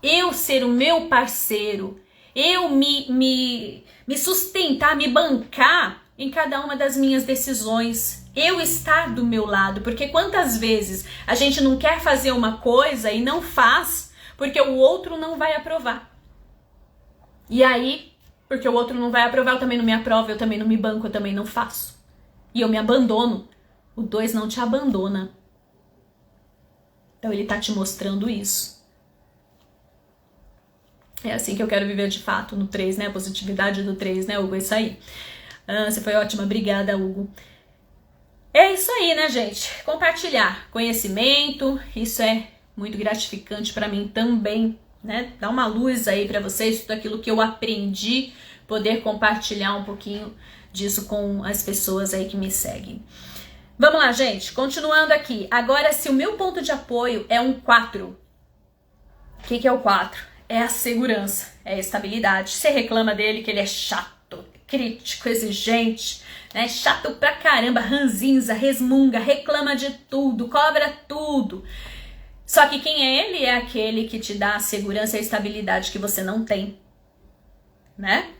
eu ser o meu parceiro, eu me sustentar, me bancar em cada uma das minhas decisões, eu estar do meu lado, porque quantas vezes a gente não quer fazer uma coisa e não faz porque o outro não vai aprovar. E aí, porque o outro não vai aprovar, eu também não me aprovo, eu também não me banco, eu também não faço. E eu me abandono. O 2 não te abandona. Então ele tá te mostrando isso. É assim que eu quero viver de fato no 3, né? A positividade do 3, né, Hugo? É isso aí. Você foi ótima, obrigada, Hugo. É isso aí, né, gente? Compartilhar conhecimento, isso é muito gratificante pra mim também, né? Dá uma luz aí pra vocês, tudo aquilo que eu aprendi, poder compartilhar um pouquinho disso com as pessoas aí que me seguem. Vamos lá, gente, continuando aqui. Agora, se o meu ponto de apoio é um 4, o que é o 4? É a segurança, é a estabilidade. Você reclama dele que ele é chato, crítico, exigente, né? Chato pra caramba, ranzinza, resmunga, reclama de tudo, cobra tudo. Só que quem é ele? É aquele que te dá a segurança e a estabilidade que você não tem, né?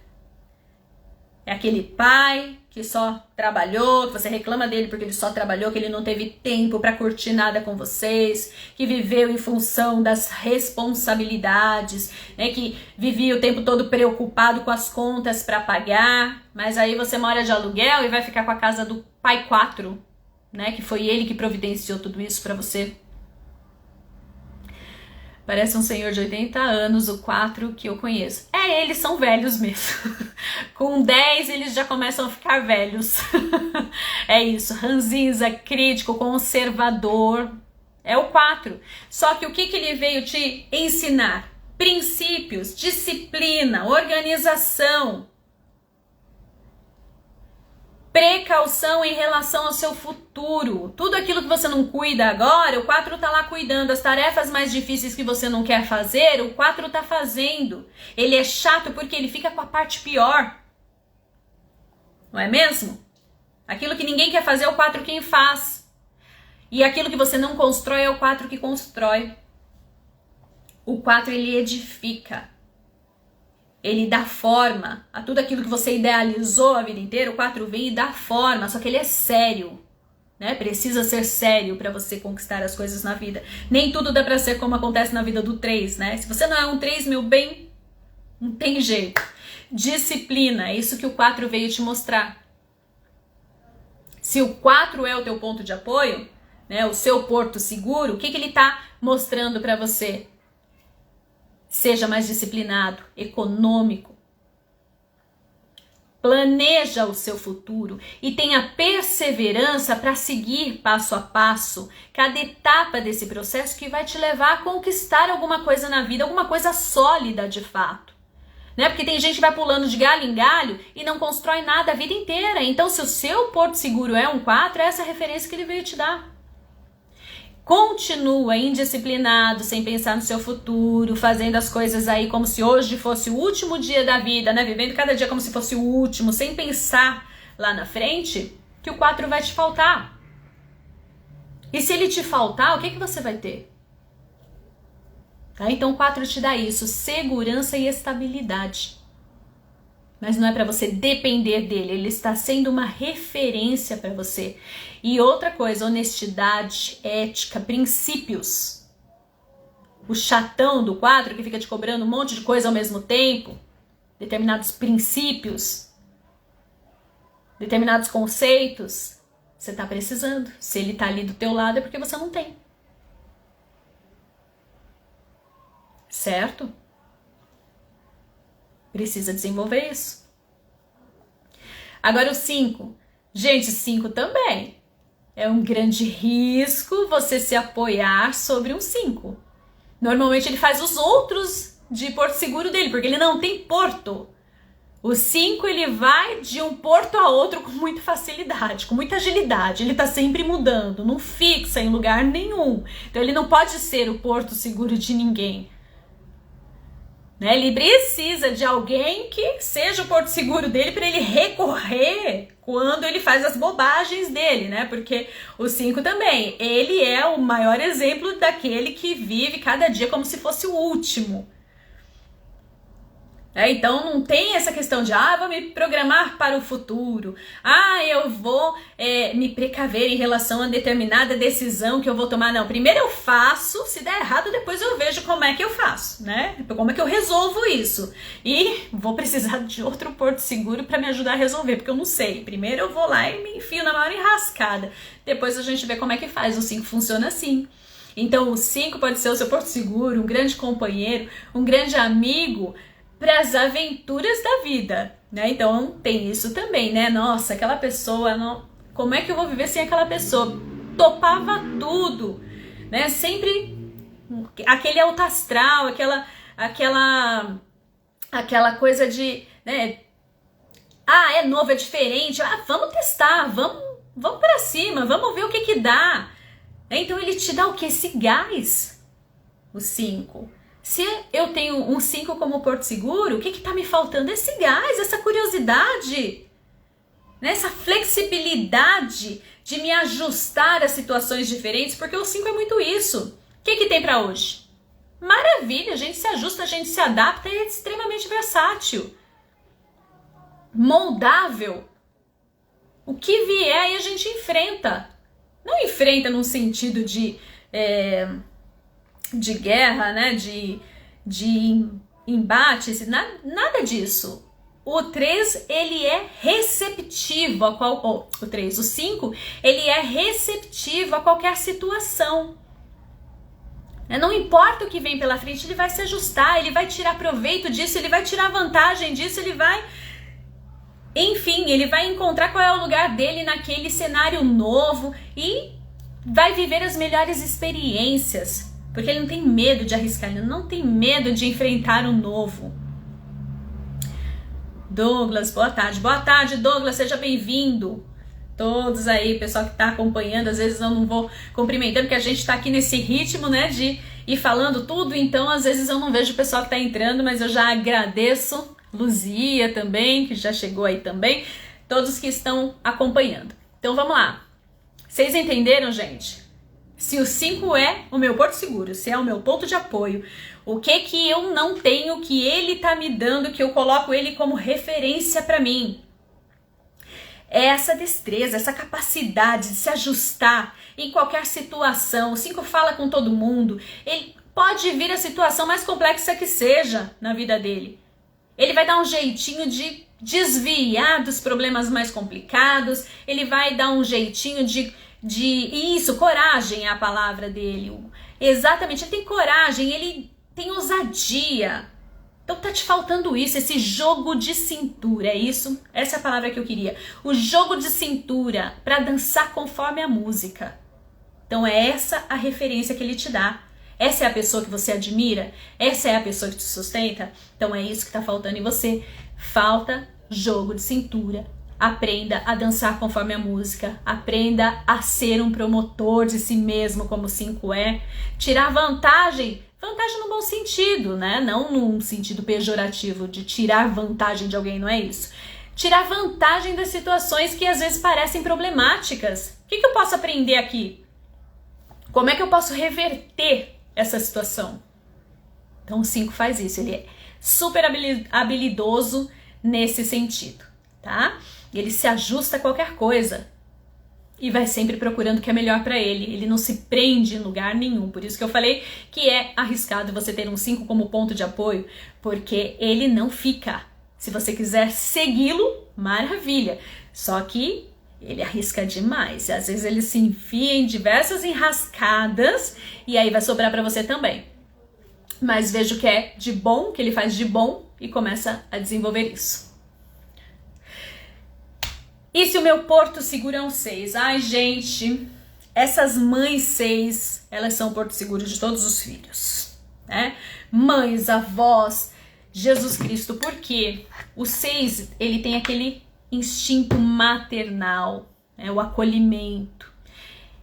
É aquele pai que só trabalhou, que você reclama dele porque ele só trabalhou, que ele não teve tempo pra curtir nada com vocês, que viveu em função das responsabilidades, né? Que vivia o tempo todo preocupado com as contas pra pagar, mas aí você mora de aluguel e vai ficar com a casa do pai 4, né? Que foi ele que providenciou tudo isso pra você. Parece um senhor de 80 anos, o 4 que eu conheço. Eles são velhos mesmo. Com 10 eles já começam a ficar velhos. É isso, ranzinza, crítico, conservador. É o 4. Só que o que ele veio te ensinar? Princípios, disciplina, organização. Precaução em relação ao seu futuro. Tudo aquilo que você não cuida agora, o 4 tá lá cuidando. As tarefas mais difíceis que você não quer fazer, o 4 tá fazendo. Ele é chato porque ele fica com a parte pior. Não é mesmo? Aquilo que ninguém quer fazer é o 4 quem faz. E aquilo que você não constrói é o 4 que constrói. O 4 ele edifica. Ele dá forma a tudo aquilo que você idealizou a vida inteira. O 4 vem e dá forma, só que ele é sério, né? Precisa ser sério para você conquistar as coisas na vida. Nem tudo dá para ser como acontece na vida do 3, né? Se você não é um 3, meu bem, não tem jeito. Disciplina, é isso que o 4 veio te mostrar. Se o 4 é o teu ponto de apoio, né? O seu porto seguro, o que ele tá mostrando para você? Seja mais disciplinado, econômico. Planeja o seu futuro e tenha perseverança para seguir passo a passo cada etapa desse processo que vai te levar a conquistar alguma coisa na vida, alguma coisa sólida de fato. Né? Porque tem gente que vai pulando de galho em galho e não constrói nada a vida inteira. Então, se o seu porto seguro é um 4, é essa referência que ele veio te dar. Continua indisciplinado, sem pensar no seu futuro, fazendo as coisas aí como se hoje fosse o último dia da vida, né? Vivendo cada dia como se fosse o último, sem pensar lá na frente, que o 4 vai te faltar. E se ele te faltar, o que você vai ter? Tá? Então o 4 te dá isso, segurança e estabilidade. Mas não é para você depender dele, ele está sendo uma referência para você. E outra coisa, honestidade, ética, princípios. O chatão do 4 que fica te cobrando um monte de coisa ao mesmo tempo, determinados princípios, determinados conceitos, você está precisando. Se ele está ali do teu lado é porque você não tem. Certo? Precisa desenvolver isso. Agora o 5. Gente, 5 também. É um grande risco você se apoiar sobre um 5. Normalmente ele faz os outros de porto seguro dele, porque ele não tem porto. O 5 ele vai de um porto a outro com muita facilidade, com muita agilidade. Ele tá sempre mudando, não fixa em lugar nenhum. Então ele não pode ser o porto seguro de ninguém. Né? Ele precisa de alguém que seja o porto seguro dele para ele recorrer quando ele faz as bobagens dele, né? Porque o 5 também, ele é o maior exemplo daquele que vive cada dia como se fosse o último. Então não tem essa questão de vou me programar para o futuro, eu vou me precaver em relação a determinada decisão que eu vou tomar. Não, primeiro eu faço, se der errado depois eu vejo como é que eu faço, né? Como é que eu resolvo isso. E vou precisar de outro porto seguro para me ajudar a resolver, porque eu não sei. Primeiro eu vou lá e me enfio na maior enrascada, depois a gente vê como é que faz. O 5 funciona assim. Então o 5 pode ser o seu porto seguro, um grande companheiro, um grande amigo para as aventuras da vida, né? Então tem isso também, né? Nossa, aquela pessoa, como é que eu vou viver sem aquela pessoa? Topava tudo, né? Sempre aquele alto astral, aquela coisa de, né? É novo, é diferente. Vamos testar, vamos para cima, vamos ver o que dá. Então ele te dá o que? Esse gás, o 5. Se eu tenho um 5 como porto seguro, o que está me faltando? Esse gás, essa curiosidade, né? Essa flexibilidade de me ajustar a situações diferentes, porque o 5 é muito isso. O que tem para hoje? Maravilha, a gente se ajusta, a gente se adapta e é extremamente versátil. Moldável. O que vier e a gente enfrenta. Não enfrenta num sentido de guerra, né? De embate, nada disso. O 3, ele é receptivo a o 5, ele é receptivo a qualquer situação. Não importa o que vem pela frente, ele vai se ajustar, ele vai tirar proveito disso, ele vai tirar vantagem disso, ele vai encontrar qual é o lugar dele naquele cenário novo e vai viver as melhores experiências, porque ele não tem medo de arriscar, ele não tem medo de enfrentar o novo. Douglas, boa tarde. Boa tarde, Douglas, seja bem-vindo. Todos aí, pessoal que está acompanhando, às vezes eu não vou cumprimentando, porque a gente está aqui nesse ritmo, né, de ir falando tudo, então às vezes eu não vejo o pessoal que está entrando, mas eu já agradeço, Luzia também, que já chegou aí também, todos que estão acompanhando. Então vamos lá. Vocês entenderam, gente? Se o 5 é o meu porto seguro, se é o meu ponto de apoio, o que eu não tenho que ele tá me dando, que eu coloco ele como referência para mim? É essa destreza, essa capacidade de se ajustar em qualquer situação. O 5 fala com todo mundo. Ele pode vir a situação mais complexa que seja na vida dele. Ele vai dar um jeitinho de desviar dos problemas mais complicados. Ele vai dar um jeitinho isso, coragem é a palavra dele. Exatamente, ele tem coragem, ele tem ousadia. Então tá te faltando isso, esse jogo de cintura, é isso? Essa é a palavra que eu queria. O jogo de cintura para dançar conforme a música. Então é essa a referência que ele te dá. Essa é a pessoa que você admira? Essa é a pessoa que te sustenta? Então é isso que tá faltando em você. Falta jogo de cintura. Aprenda a dançar conforme a música. Aprenda a ser um promotor de si mesmo, como o 5 é. Tirar vantagem no bom sentido, né? Não num sentido pejorativo de tirar vantagem de alguém, não é isso. Tirar vantagem das situações que às vezes parecem problemáticas. O que eu posso aprender aqui? Como é que eu posso reverter essa situação? Então o 5 faz isso, ele é super habilidoso nesse sentido, tá? Ele se ajusta a qualquer coisa e vai sempre procurando o que é melhor para ele. Ele não se prende em lugar nenhum. Por isso que eu falei que é arriscado você ter um 5 como ponto de apoio, porque ele não fica. Se você quiser segui-lo, maravilha. Só que ele arrisca demais. E às vezes ele se enfia em diversas enrascadas e aí vai sobrar para você também. Mas veja o que é de bom, que ele faz de bom e começa a desenvolver isso. E se o meu porto seguro é um 6? Ai, gente, essas mães 6, elas são o porto seguro de todos os filhos, né? Mães, avós, Jesus Cristo, porque o 6, ele tem aquele instinto maternal, é o acolhimento,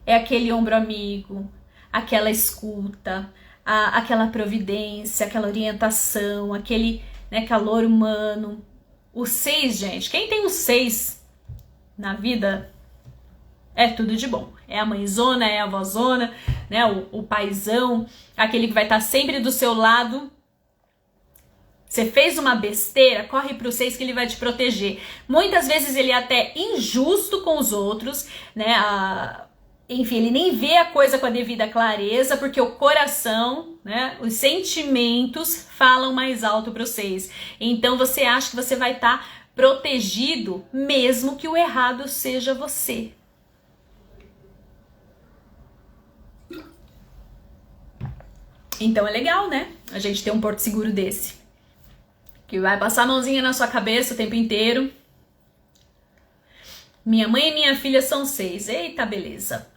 é aquele ombro amigo, aquela escuta, aquela providência, aquela orientação, aquele, né, calor humano. O 6, gente, quem tem um 6 na vida é tudo de bom. É a mãezona, é a avózona, né? O paizão, aquele que vai estar sempre do seu lado. Você fez uma besteira, corre pro 6 que ele vai te proteger. Muitas vezes ele é até injusto com os outros, né? Enfim, ele nem vê a coisa com a devida clareza, porque o coração, né? Os sentimentos falam mais alto pro 6. Então você acha que você vai estar protegido, mesmo que o errado seja você. Então é legal, né? A gente ter um porto seguro desse, que vai passar a mãozinha na sua cabeça o tempo inteiro. Minha mãe e minha filha são 6. Eita, beleza.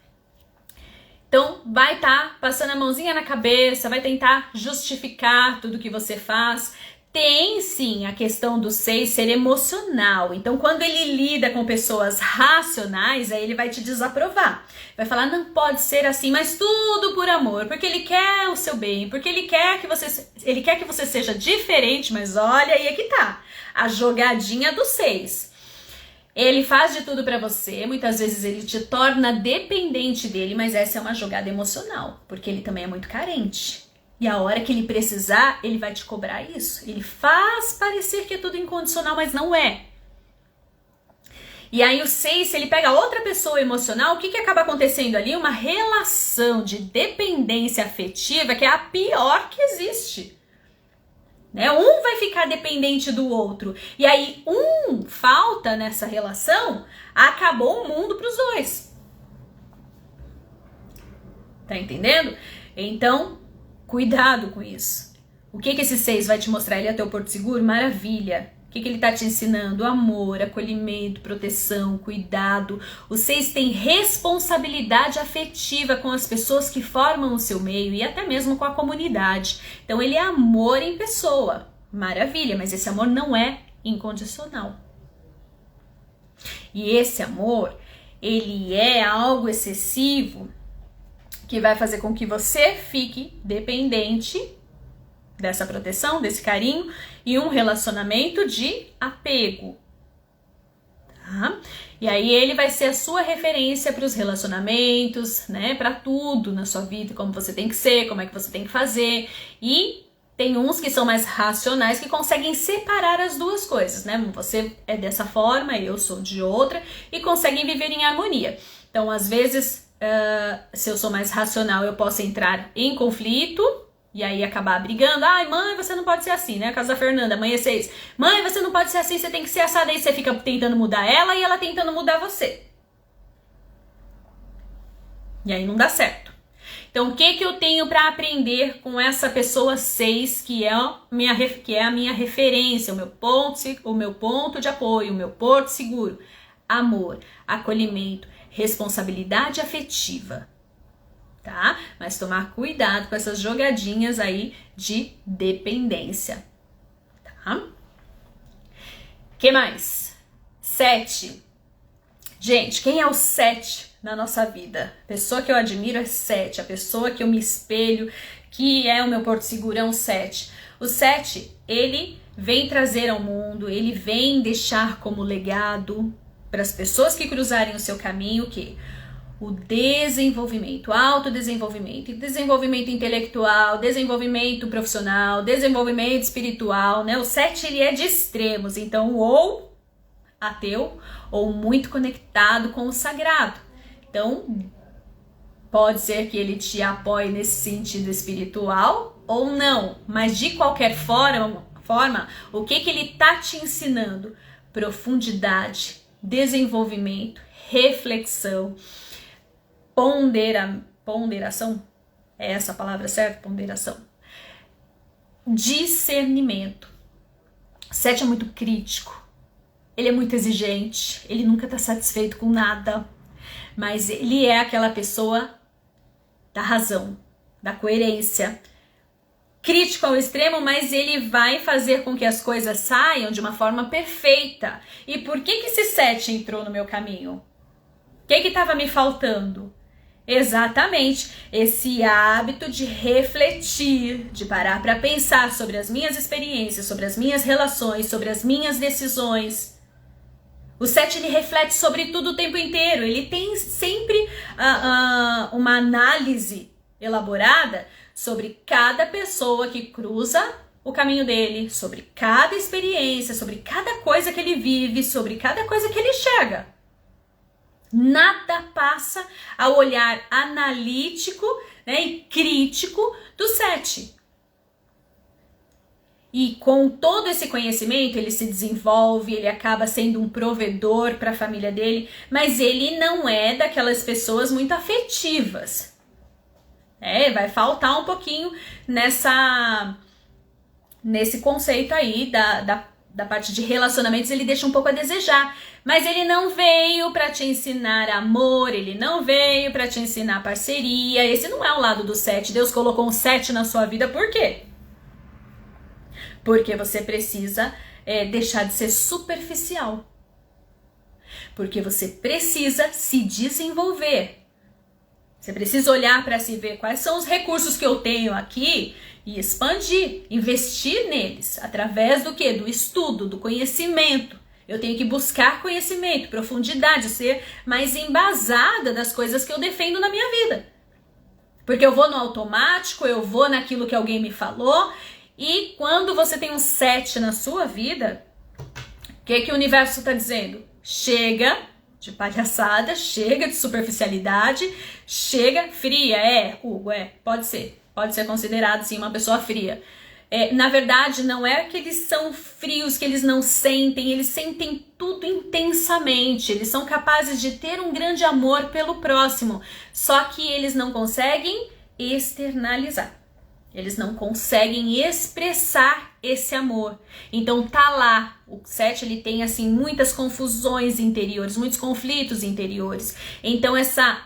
Então vai estar passando a mãozinha na cabeça, vai tentar justificar tudo que você faz, Tem sim a questão do 6 ser emocional. Então, quando ele lida com pessoas racionais, aí ele vai te desaprovar. Vai falar, não pode ser assim, mas tudo por amor, porque ele quer o seu bem, porque ele quer que você seja diferente, mas olha aí é que tá. A jogadinha do 6. Ele faz de tudo pra você, muitas vezes ele te torna dependente dele, mas essa é uma jogada emocional, porque ele também é muito carente. E a hora que ele precisar, ele vai te cobrar isso. Ele faz parecer que é tudo incondicional, mas não é. E aí o 6, se ele pega outra pessoa emocional, o que acaba acontecendo ali? Uma relação de dependência afetiva que é a pior que existe. Né? Um vai ficar dependente do outro. E aí um falta nessa relação, acabou o mundo para os dois. Tá entendendo? Então, cuidado com isso. O que esse 6 vai te mostrar? Ele é teu porto seguro? Maravilha. O que ele tá te ensinando? Amor, acolhimento, proteção, cuidado. O 6 tem responsabilidade afetiva com as pessoas que formam o seu meio e até mesmo com a comunidade. Então ele é amor em pessoa. Maravilha, mas esse amor não é incondicional. E esse amor, ele é algo excessivo que vai fazer com que você fique dependente dessa proteção, desse carinho e um relacionamento de apego. Tá? E aí ele vai ser a sua referência para os relacionamentos, né? Para tudo na sua vida, como você tem que ser, como é que você tem que fazer. E tem uns que são mais racionais que conseguem separar as duas coisas, né? Você é dessa forma, eu sou de outra e conseguem viver em harmonia. Então, às vezes, se eu sou mais racional, eu posso entrar em conflito e aí acabar brigando. Ai, mãe, você não pode ser assim, né? A casa da Fernanda, mãe é 6. Mãe, você não pode ser assim, você tem que ser assada. Aí você fica tentando mudar ela e ela tentando mudar você. E aí não dá certo. Então, o que eu tenho para aprender com essa pessoa 6, que é a minha referência, o meu ponto de apoio, o meu porto seguro? Amor, acolhimento, responsabilidade afetiva, tá? Mas tomar cuidado com essas jogadinhas aí de dependência, tá? Que mais? 7. Gente, quem é o 7 na nossa vida? A pessoa que eu admiro é 7, a pessoa que eu me espelho, que é o meu porto seguro, é um 7. O 7, ele vem trazer ao mundo, ele vem deixar como legado para as pessoas que cruzarem o seu caminho o quê? O desenvolvimento, autodesenvolvimento, desenvolvimento intelectual, desenvolvimento profissional, desenvolvimento espiritual, né? O 7, ele é de extremos, então ou ateu ou muito conectado com o sagrado. Então, pode ser que ele te apoie nesse sentido espiritual ou não, mas de qualquer forma, o que ele tá te ensinando? Profundidade, desenvolvimento, reflexão, ponderação, é essa a palavra certa? Ponderação. Discernimento. 7 é muito crítico, ele é muito exigente, ele nunca tá satisfeito com nada, mas ele é aquela pessoa da razão, da coerência, crítico ao extremo, mas ele vai fazer com que as coisas saiam de uma forma perfeita. E por que esse 7 entrou no meu caminho? O que estava me faltando? Exatamente, esse hábito de refletir, de parar para pensar sobre as minhas experiências, sobre as minhas relações, sobre as minhas decisões. O 7, ele reflete sobre tudo o tempo inteiro, ele tem sempre uma análise elaborada sobre cada pessoa que cruza o caminho dele, sobre cada experiência, sobre cada coisa que ele vive, sobre cada coisa que ele enxerga. Nada passa ao olhar analítico, né, e crítico do 7. E com todo esse conhecimento, ele se desenvolve, ele acaba sendo um provedor para a família dele, mas ele não é daquelas pessoas muito afetivas. Vai faltar um pouquinho nesse conceito aí da parte de relacionamentos, ele deixa um pouco a desejar. Mas ele não veio para te ensinar amor, ele não veio para te ensinar parceria. Esse não é o lado do 7. Deus colocou um 7 na sua vida, por quê? Porque você precisa deixar de ser superficial. Porque você precisa se desenvolver. Você precisa olhar para si, ver quais são os recursos que eu tenho aqui e expandir, investir neles. Através do quê? Do estudo, do conhecimento. Eu tenho que buscar conhecimento, profundidade, ser mais embasada das coisas que eu defendo na minha vida. Porque eu vou no automático, eu vou naquilo que alguém me falou. E quando você tem um 7 na sua vida, o que o universo está dizendo? Chega de palhaçada, chega de superficialidade, chega fria, Hugo, pode ser considerado sim uma pessoa fria. Na verdade, não é que eles são frios, que eles não sentem, eles sentem tudo intensamente, eles são capazes de ter um grande amor pelo próximo, só que eles não conseguem externalizar. Eles não conseguem expressar esse amor. Então tá lá, o 7 ele tem assim muitas confusões interiores, muitos conflitos interiores. Então essa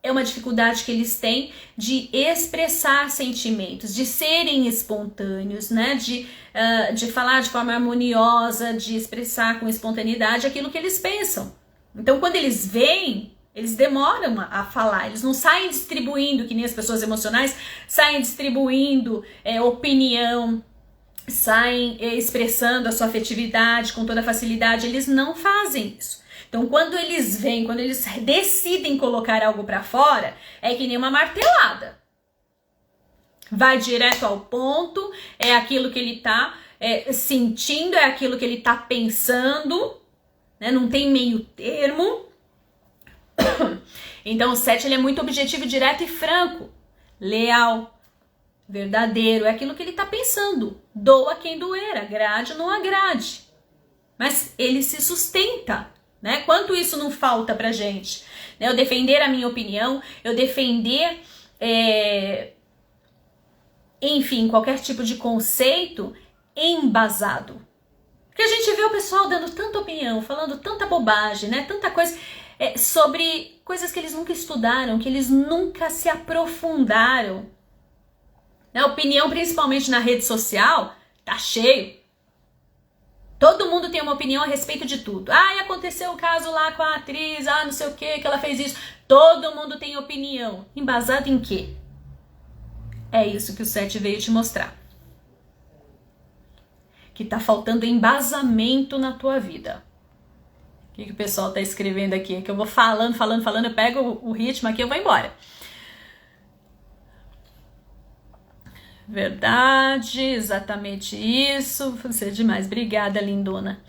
é uma dificuldade que eles têm de expressar sentimentos, de serem espontâneos, né? De falar de forma harmoniosa, de expressar com espontaneidade aquilo que eles pensam. Então quando eles veem, eles demoram a falar, eles não saem distribuindo, que nem as pessoas emocionais, saem distribuindo opinião, saem expressando a sua afetividade com toda facilidade, eles não fazem isso. Então, quando eles vêm, quando eles decidem colocar algo para fora, é que nem uma martelada. Vai direto ao ponto, é aquilo que ele tá sentindo, é aquilo que ele tá pensando, né? Não tem meio termo. Então, o 7 ele é muito objetivo, direto e franco, leal, verdadeiro, é aquilo que ele tá pensando. Doa quem doer, agrade ou não agrade. Mas ele se sustenta. Né? Quanto isso não falta pra gente? Né? Eu defender a minha opinião, eu defender, enfim, qualquer tipo de conceito embasado. Porque a gente vê o pessoal dando tanta opinião, falando tanta bobagem, né? Tanta coisa sobre coisas que eles nunca estudaram, que eles nunca se aprofundaram. Né? Opinião, principalmente na rede social, tá cheio. Todo mundo tem uma opinião a respeito de tudo. E aconteceu um caso lá com a atriz, não sei o que ela fez isso. Todo mundo tem opinião. Embasado em quê? É isso que o 7 veio te mostrar. Que tá faltando embasamento na tua vida. O que o pessoal tá escrevendo aqui? É que eu vou falando, eu pego o ritmo aqui e eu vou embora. Verdade, exatamente isso. Você é demais. Obrigada, lindona.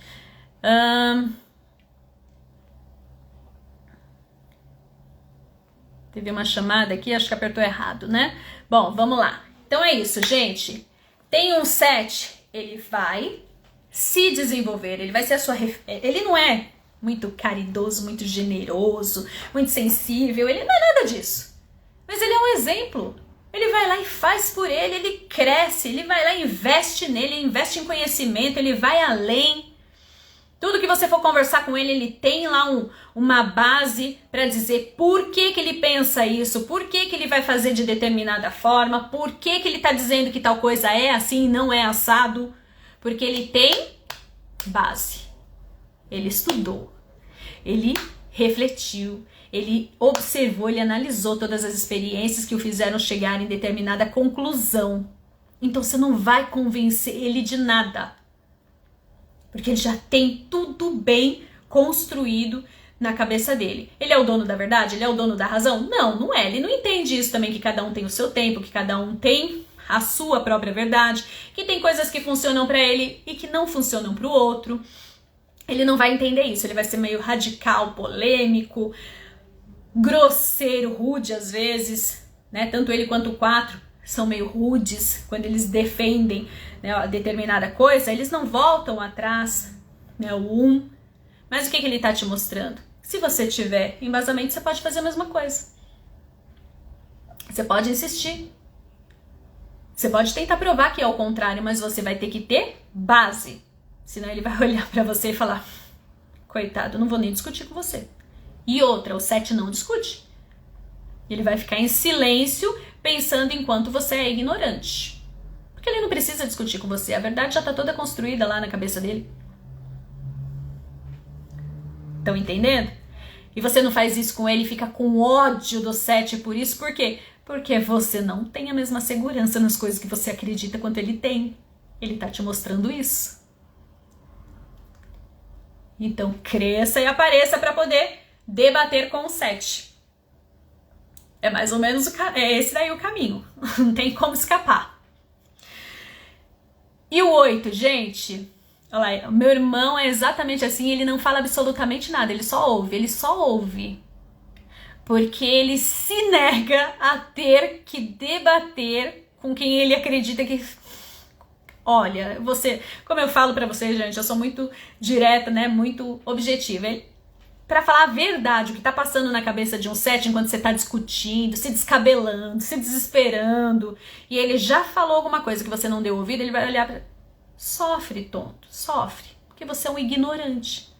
Teve uma chamada aqui, acho que apertou errado, né? Bom, vamos lá. Então é isso, gente. Tem um 7, ele vai se desenvolver, ele vai ser a sua... Ele não é muito caridoso, muito generoso, muito sensível, ele não é nada disso. Mas ele é um exemplo. Ele vai lá e faz por ele cresce, ele vai lá e investe nele, investe em conhecimento, ele vai além. Tudo que você for conversar com ele, ele tem lá uma base para dizer por que ele pensa isso, por que ele vai fazer de determinada forma, por que ele está dizendo que tal coisa é assim e não é assado. Porque ele tem base. Ele estudou, ele refletiu, ele observou, ele analisou todas as experiências que o fizeram chegar em determinada conclusão. Então você não vai convencer ele de nada. Porque ele já tem tudo bem construído na cabeça dele. Ele é o dono da verdade? Ele é o dono da razão? Não, não é. Ele não entende isso também, que cada um tem o seu tempo, que cada um tem a sua própria verdade, que tem coisas que funcionam para ele e que não funcionam para o outro. Ele não vai entender isso. Ele vai ser meio radical, polêmico, grosseiro, rude às vezes, né? Tanto ele quanto o 4 são meio rudes quando eles defendem, né, determinada coisa, eles não voltam atrás, né, o 1. Mas o que ele tá te mostrando? Se você tiver embasamento, você pode fazer a mesma coisa. Você pode insistir. Você pode tentar provar que é o contrário, mas você vai ter que ter base. Senão ele vai olhar pra você e falar: coitado, não vou nem discutir com você. E outra, o 7 não discute. Ele vai ficar em silêncio pensando enquanto você é ignorante. Porque ele não precisa discutir com você, a verdade já tá toda construída lá na cabeça dele. Estão entendendo? E você não faz isso com ele e fica com ódio do 7 por isso, por quê? Porque você não tem a mesma segurança nas coisas que você acredita quanto ele tem. Ele tá te mostrando isso. Então cresça e apareça para poder debater com o 7. É mais ou menos esse daí o caminho. Não tem como escapar. E o 8, gente... Olha lá, meu irmão é exatamente assim, ele não fala absolutamente nada, ele só ouve. Porque ele se nega a ter que debater com quem ele acredita que... Olha, como eu falo pra vocês, gente, eu sou muito direta, né, muito objetiva. Pra falar a verdade, o que tá passando na cabeça de um 7 enquanto você tá discutindo, se descabelando, se desesperando, e ele já falou alguma coisa que você não deu ouvido, ele vai olhar pra... Sofre, tonto, sofre, porque você é um ignorante.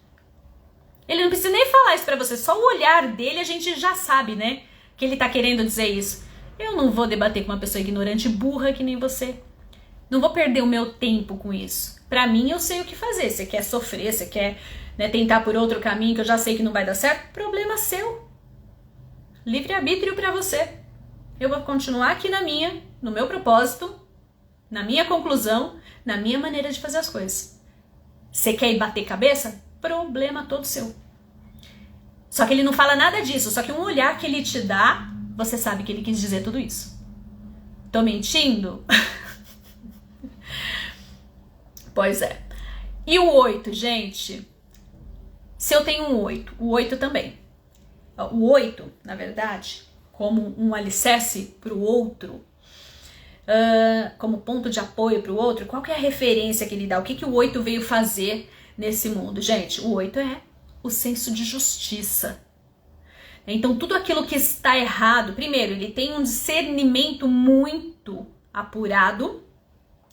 Ele não precisa nem falar isso pra você, só o olhar dele a gente já sabe, né, que ele tá querendo dizer isso. Eu não vou debater com uma pessoa ignorante, burra que nem você. Não vou perder o meu tempo com isso. Pra mim, eu sei o que fazer. Você quer sofrer, você quer, né, tentar por outro caminho que eu já sei que não vai dar certo, problema seu. Livre-arbítrio pra você. Eu vou continuar aqui no meu propósito, na minha conclusão, na minha maneira de fazer as coisas. Você quer ir bater cabeça? Problema todo seu. Só que ele não fala nada disso, só que um olhar que ele te dá, você sabe que ele quis dizer tudo isso. Tô mentindo? Pois é. E o 8, gente? Se eu tenho um 8, o 8 também. O 8, na verdade, como um alicerce para o outro, como ponto de apoio para o outro, qual que é a referência que ele dá? O que o 8 veio fazer nesse mundo? Gente, o 8 é o senso de justiça. Então, tudo aquilo que está errado, primeiro, ele tem um discernimento muito apurado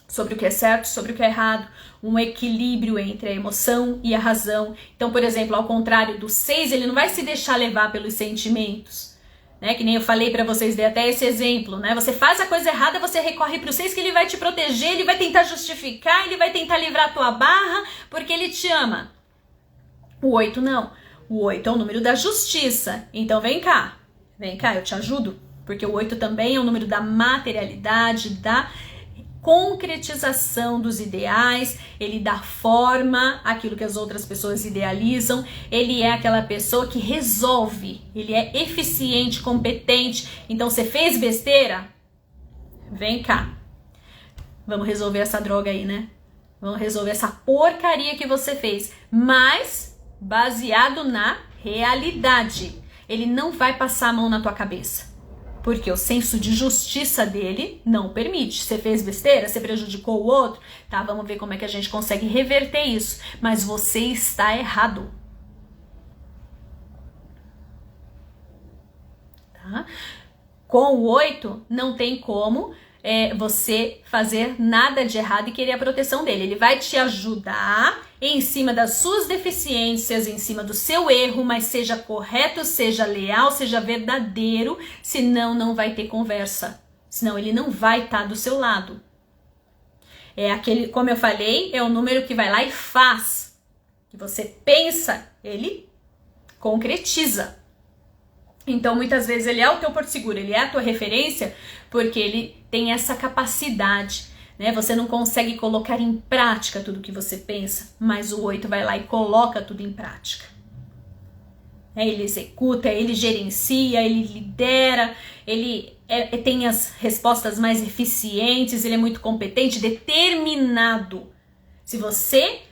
sobre o que é certo, sobre o que é errado, um equilíbrio entre a emoção e a razão. Então, por exemplo, ao contrário do 6, ele não vai se deixar levar pelos sentimentos. Né, que nem eu falei pra vocês, dei até esse exemplo, né? Você faz a coisa errada, você recorre pro 6 que ele vai te proteger, ele vai tentar justificar, ele vai tentar livrar a tua barra, porque ele te ama. O 8 não. O 8 é o número da justiça. Então vem cá, eu te ajudo, porque o 8 também é o número da materialidade, da concretização dos ideais, ele dá forma àquilo que as outras pessoas idealizam, ele é aquela pessoa que resolve, ele é eficiente, competente. Então você fez besteira? Vem cá, vamos resolver essa droga aí, né? Vamos resolver essa porcaria que você fez, mas baseado na realidade. Ele não vai passar a mão na tua cabeça. Porque o senso de justiça dele não permite. Você fez besteira, você prejudicou o outro, tá? Vamos ver como é que a gente consegue reverter isso. Mas você está errado. Tá? Com o 8, não tem como você fazer nada de errado e querer a proteção dele. Ele vai te ajudar em cima das suas deficiências, em cima do seu erro, mas seja correto, seja leal, seja verdadeiro, senão não vai ter conversa. Senão ele não vai estar do seu lado. É aquele, como eu falei, é o número que vai lá e faz. Que você pensa, ele concretiza. Então, muitas vezes, ele é o teu porto seguro, ele é a tua referência, porque ele tem essa capacidade, né? Você não consegue colocar em prática tudo que você pensa, mas o 8 vai lá e coloca tudo em prática. Ele executa, ele gerencia, ele lidera, ele tem as respostas mais eficientes, ele é muito competente, determinado. Se você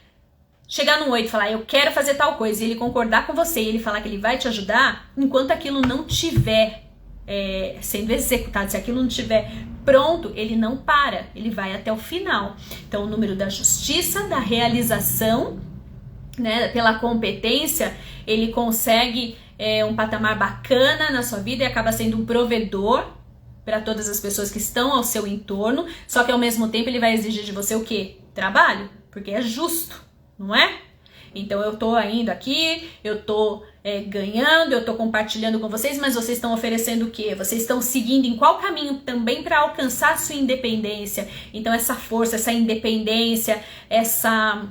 chegar no 8 e falar, eu quero fazer tal coisa, e ele concordar com você, e ele falar que ele vai te ajudar, enquanto aquilo não tiver sendo executado, se aquilo não estiver pronto, ele não para, ele vai até o final. Então, o número da justiça, da realização, né, pela competência, ele consegue um patamar bacana na sua vida e acaba sendo um provedor para todas as pessoas que estão ao seu entorno, só que ao mesmo tempo ele vai exigir de você o quê? Trabalho, porque é justo. Não é? Então eu tô indo aqui, eu tô ganhando, eu tô compartilhando com vocês, mas vocês estão oferecendo o quê? Vocês estão seguindo em qual caminho também para alcançar sua independência? Então essa força, essa independência, essa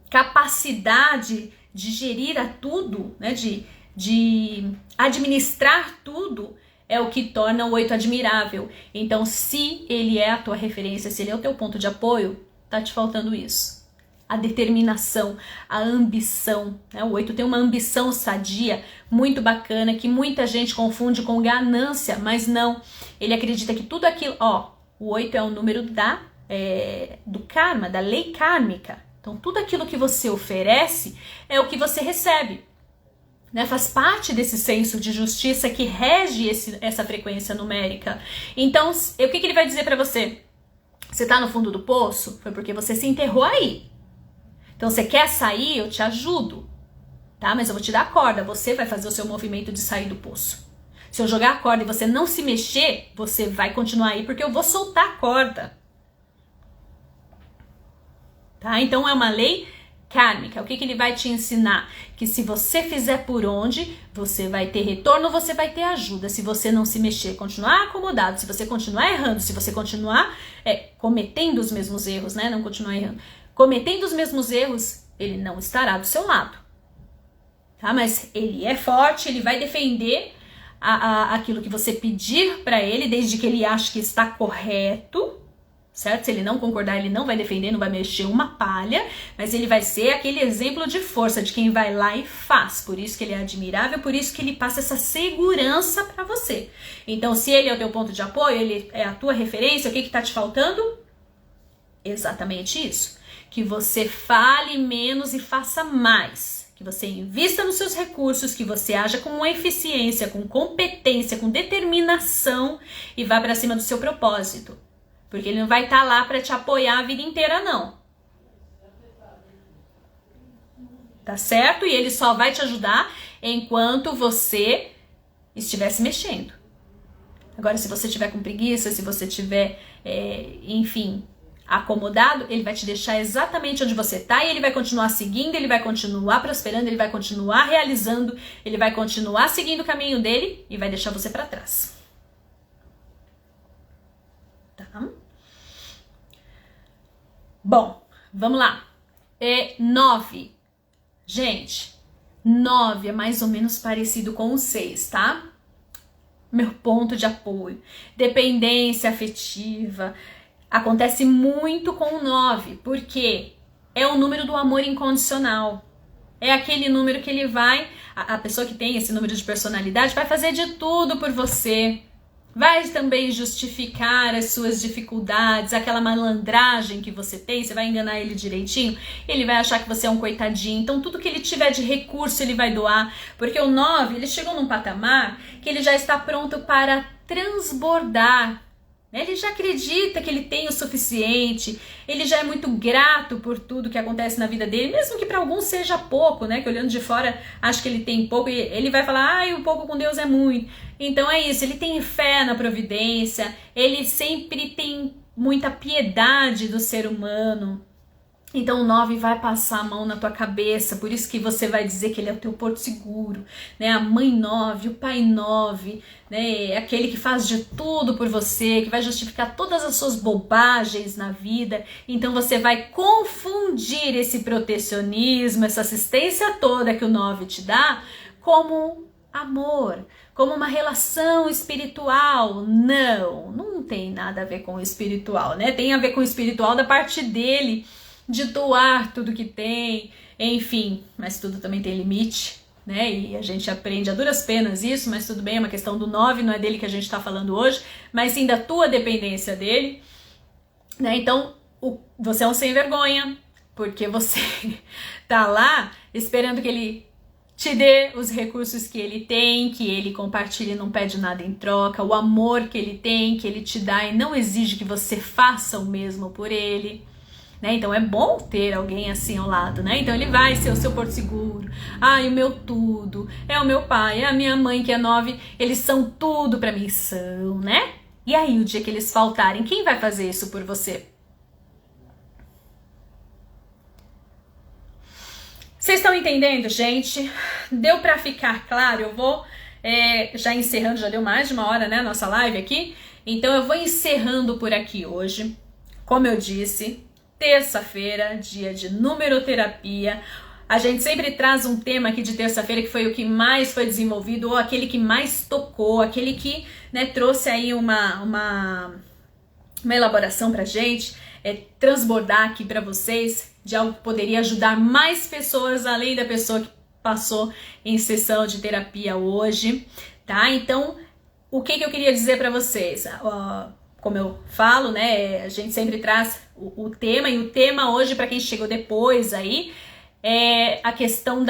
capacidade de gerir a tudo, né, de administrar tudo, é o que torna o 8 admirável. Então, se ele é a tua referência, se ele é o teu ponto de apoio, tá te faltando isso. A determinação, a ambição, né? O 8 tem uma ambição sadia, muito bacana, que muita gente confunde com ganância, mas não. Ele acredita que tudo aquilo, o 8 é o número do karma, da lei kármica. Então, tudo aquilo que você oferece é o que você recebe. Né? Faz parte desse senso de justiça que rege essa frequência numérica. Então, o que ele vai dizer para você? Você tá no fundo do poço? Foi porque você se enterrou aí. Então, você quer sair? Eu te ajudo. Tá? Mas eu vou te dar a corda. Você vai fazer o seu movimento de sair do poço. Se eu jogar a corda e você não se mexer, você vai continuar aí porque eu vou soltar a corda. Tá? Então, é uma lei kármica. O que ele vai te ensinar? Que se você fizer por onde, você vai ter retorno, você vai ter ajuda. Se você não se mexer, continuar acomodado, se você continuar errando, se você continuar cometendo os mesmos erros, né? Não continuar errando. Cometendo os mesmos erros, ele não estará do seu lado. Tá? Mas ele é forte, ele vai defender aquilo que você pedir para ele, desde que ele ache que está correto. Certo? Se ele não concordar, ele não vai defender, não vai mexer uma palha, mas ele vai ser aquele exemplo de força de quem vai lá e faz. Por isso que ele é admirável, por isso que ele passa essa segurança para você. Então, se ele é o teu ponto de apoio, ele é a tua referência, o que tá te faltando? Exatamente isso. Que você fale menos e faça mais. Que você invista nos seus recursos, que você haja com eficiência, com competência, com determinação e vá para cima do seu propósito. Porque ele não vai estar lá para te apoiar a vida inteira, não. Tá certo? E ele só vai te ajudar enquanto você estiver se mexendo. Agora, se você tiver com preguiça, se você tiver, acomodado, ele vai te deixar exatamente onde você tá e ele vai continuar seguindo, ele vai continuar prosperando, ele vai continuar realizando, ele vai continuar seguindo o caminho dele e vai deixar você para trás. Tá? Bom, vamos lá. 9. Gente, 9 é mais ou menos parecido com o 6, tá? Meu ponto de apoio. Dependência afetiva. Acontece muito com o 9, porque é o número do amor incondicional. É aquele número que ele vai... A pessoa que tem esse número de personalidade vai fazer de tudo por você. Vai também justificar as suas dificuldades, aquela malandragem que você tem, você vai enganar ele direitinho, ele vai achar que você é um coitadinho, então tudo que ele tiver de recurso ele vai doar, porque o 9, ele chegou num patamar que ele já está pronto para transbordar, né? Ele já acredita que ele tem o suficiente, ele já é muito grato por tudo que acontece na vida dele, mesmo que para alguns seja pouco, né? Que olhando de fora acha que ele tem pouco, e ele vai falar, o pouco com Deus é muito. Então é isso, ele tem fé na providência, ele sempre tem muita piedade do ser humano. Então o 9 vai passar a mão na tua cabeça, por isso que você vai dizer que ele é o teu porto seguro, né? A mãe 9, o pai 9, né? É aquele que faz de tudo por você, que vai justificar todas as suas bobagens na vida. Então você vai confundir esse protecionismo, essa assistência toda que o 9 te dá, como amor, como uma relação espiritual. Não tem nada a ver com o espiritual, né? Tem a ver com o espiritual da parte dele, de doar tudo que tem, enfim, mas tudo também tem limite, né? E a gente aprende a duras penas isso, mas tudo bem, é uma questão do 9, não é dele que a gente está falando hoje, mas sim da tua dependência dele, né? Então, você é um sem vergonha, porque você tá lá esperando que ele te dê os recursos que ele tem, que ele compartilhe e não pede nada em troca, o amor que ele tem, que ele te dá e não exige que você faça o mesmo por ele. Né? Então é bom ter alguém assim ao lado, né? Então ele vai ser o seu porto seguro. O meu tudo, é o meu pai, é a minha mãe que é 9, eles são tudo pra mim, são, né? E aí o dia que eles faltarem, quem vai fazer isso por você? Vocês estão entendendo, gente? Deu pra ficar claro? Eu vou já encerrando, já deu mais de uma hora, né, a nossa live aqui. Então eu vou encerrando por aqui hoje. Como eu disse, terça-feira, dia de numeroterapia. A gente sempre traz um tema aqui de terça-feira que foi o que mais foi desenvolvido, ou aquele que mais tocou, aquele que, né, trouxe aí uma elaboração pra gente, transbordar aqui pra vocês de algo que poderia ajudar mais pessoas, além da pessoa que passou em sessão de terapia hoje, tá? Então, o que eu queria dizer pra vocês? Como eu falo, né, a gente sempre traz o tema, e o tema hoje, pra quem chegou depois aí, é a questão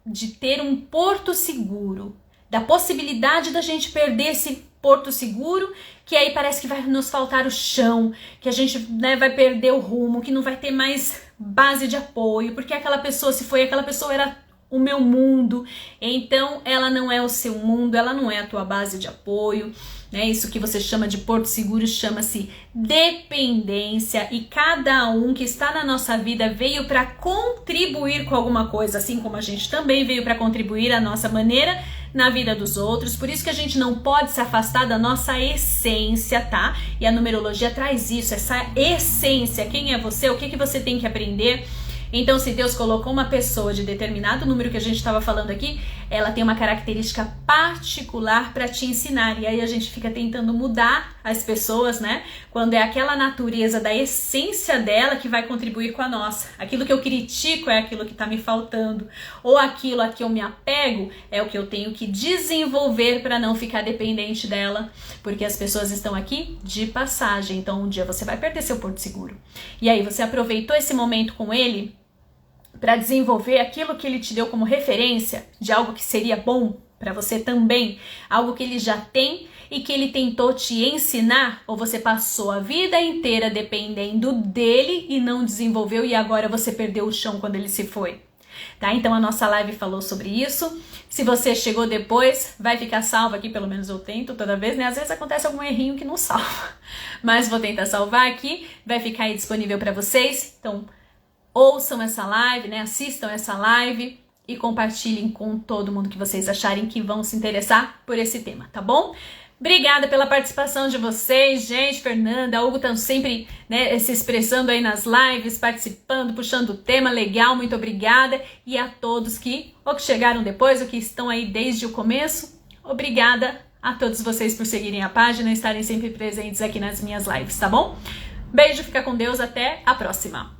de ter um porto seguro, da possibilidade da gente perder esse porto seguro, que aí parece que vai nos faltar o chão, que a gente, né, vai perder o rumo, que não vai ter mais base de apoio, porque aquela pessoa se foi, aquela pessoa era o meu mundo, então ela não é o seu mundo, ela não é a tua base de apoio, né? Isso que você chama de porto seguro chama-se dependência, e cada um que está na nossa vida veio para contribuir com alguma coisa, assim como a gente também veio para contribuir à nossa maneira na vida dos outros. Por isso que a gente não pode se afastar da nossa essência, tá? E a numerologia traz isso, essa essência, quem é você, o que você tem que aprender. Então, se Deus colocou uma pessoa de determinado número que a gente estava falando aqui, ela tem uma característica particular para te ensinar. E aí a gente fica tentando mudar as pessoas, né? Quando é aquela natureza da essência dela que vai contribuir com a nossa. Aquilo que eu critico é aquilo que está me faltando. Ou aquilo a que eu me apego é o que eu tenho que desenvolver para não ficar dependente dela. Porque as pessoas estão aqui de passagem. Então, um dia você vai perder seu porto seguro. E aí, você aproveitou esse momento com ele para desenvolver aquilo que ele te deu como referência de algo que seria bom para você também, algo que ele já tem e que ele tentou te ensinar, ou você passou a vida inteira dependendo dele e não desenvolveu, e agora você perdeu o chão quando ele se foi, tá? Então a nossa live falou sobre isso. Se você chegou depois, vai ficar salvo aqui, pelo menos eu tento toda vez, né? Às vezes acontece algum errinho que não salva, mas vou tentar salvar aqui, vai ficar aí disponível para vocês. Então ouçam essa live, né? Assistam essa live e compartilhem com todo mundo que vocês acharem que vão se interessar por esse tema, tá bom? Obrigada pela participação de vocês, gente. Fernanda, Hugo estão sempre, né, se expressando aí nas lives, participando, puxando o tema, legal, muito obrigada. E a todos que ou que chegaram depois ou que estão aí desde o começo, obrigada a todos vocês por seguirem a página e estarem sempre presentes aqui nas minhas lives, tá bom? Beijo, fica com Deus, até a próxima.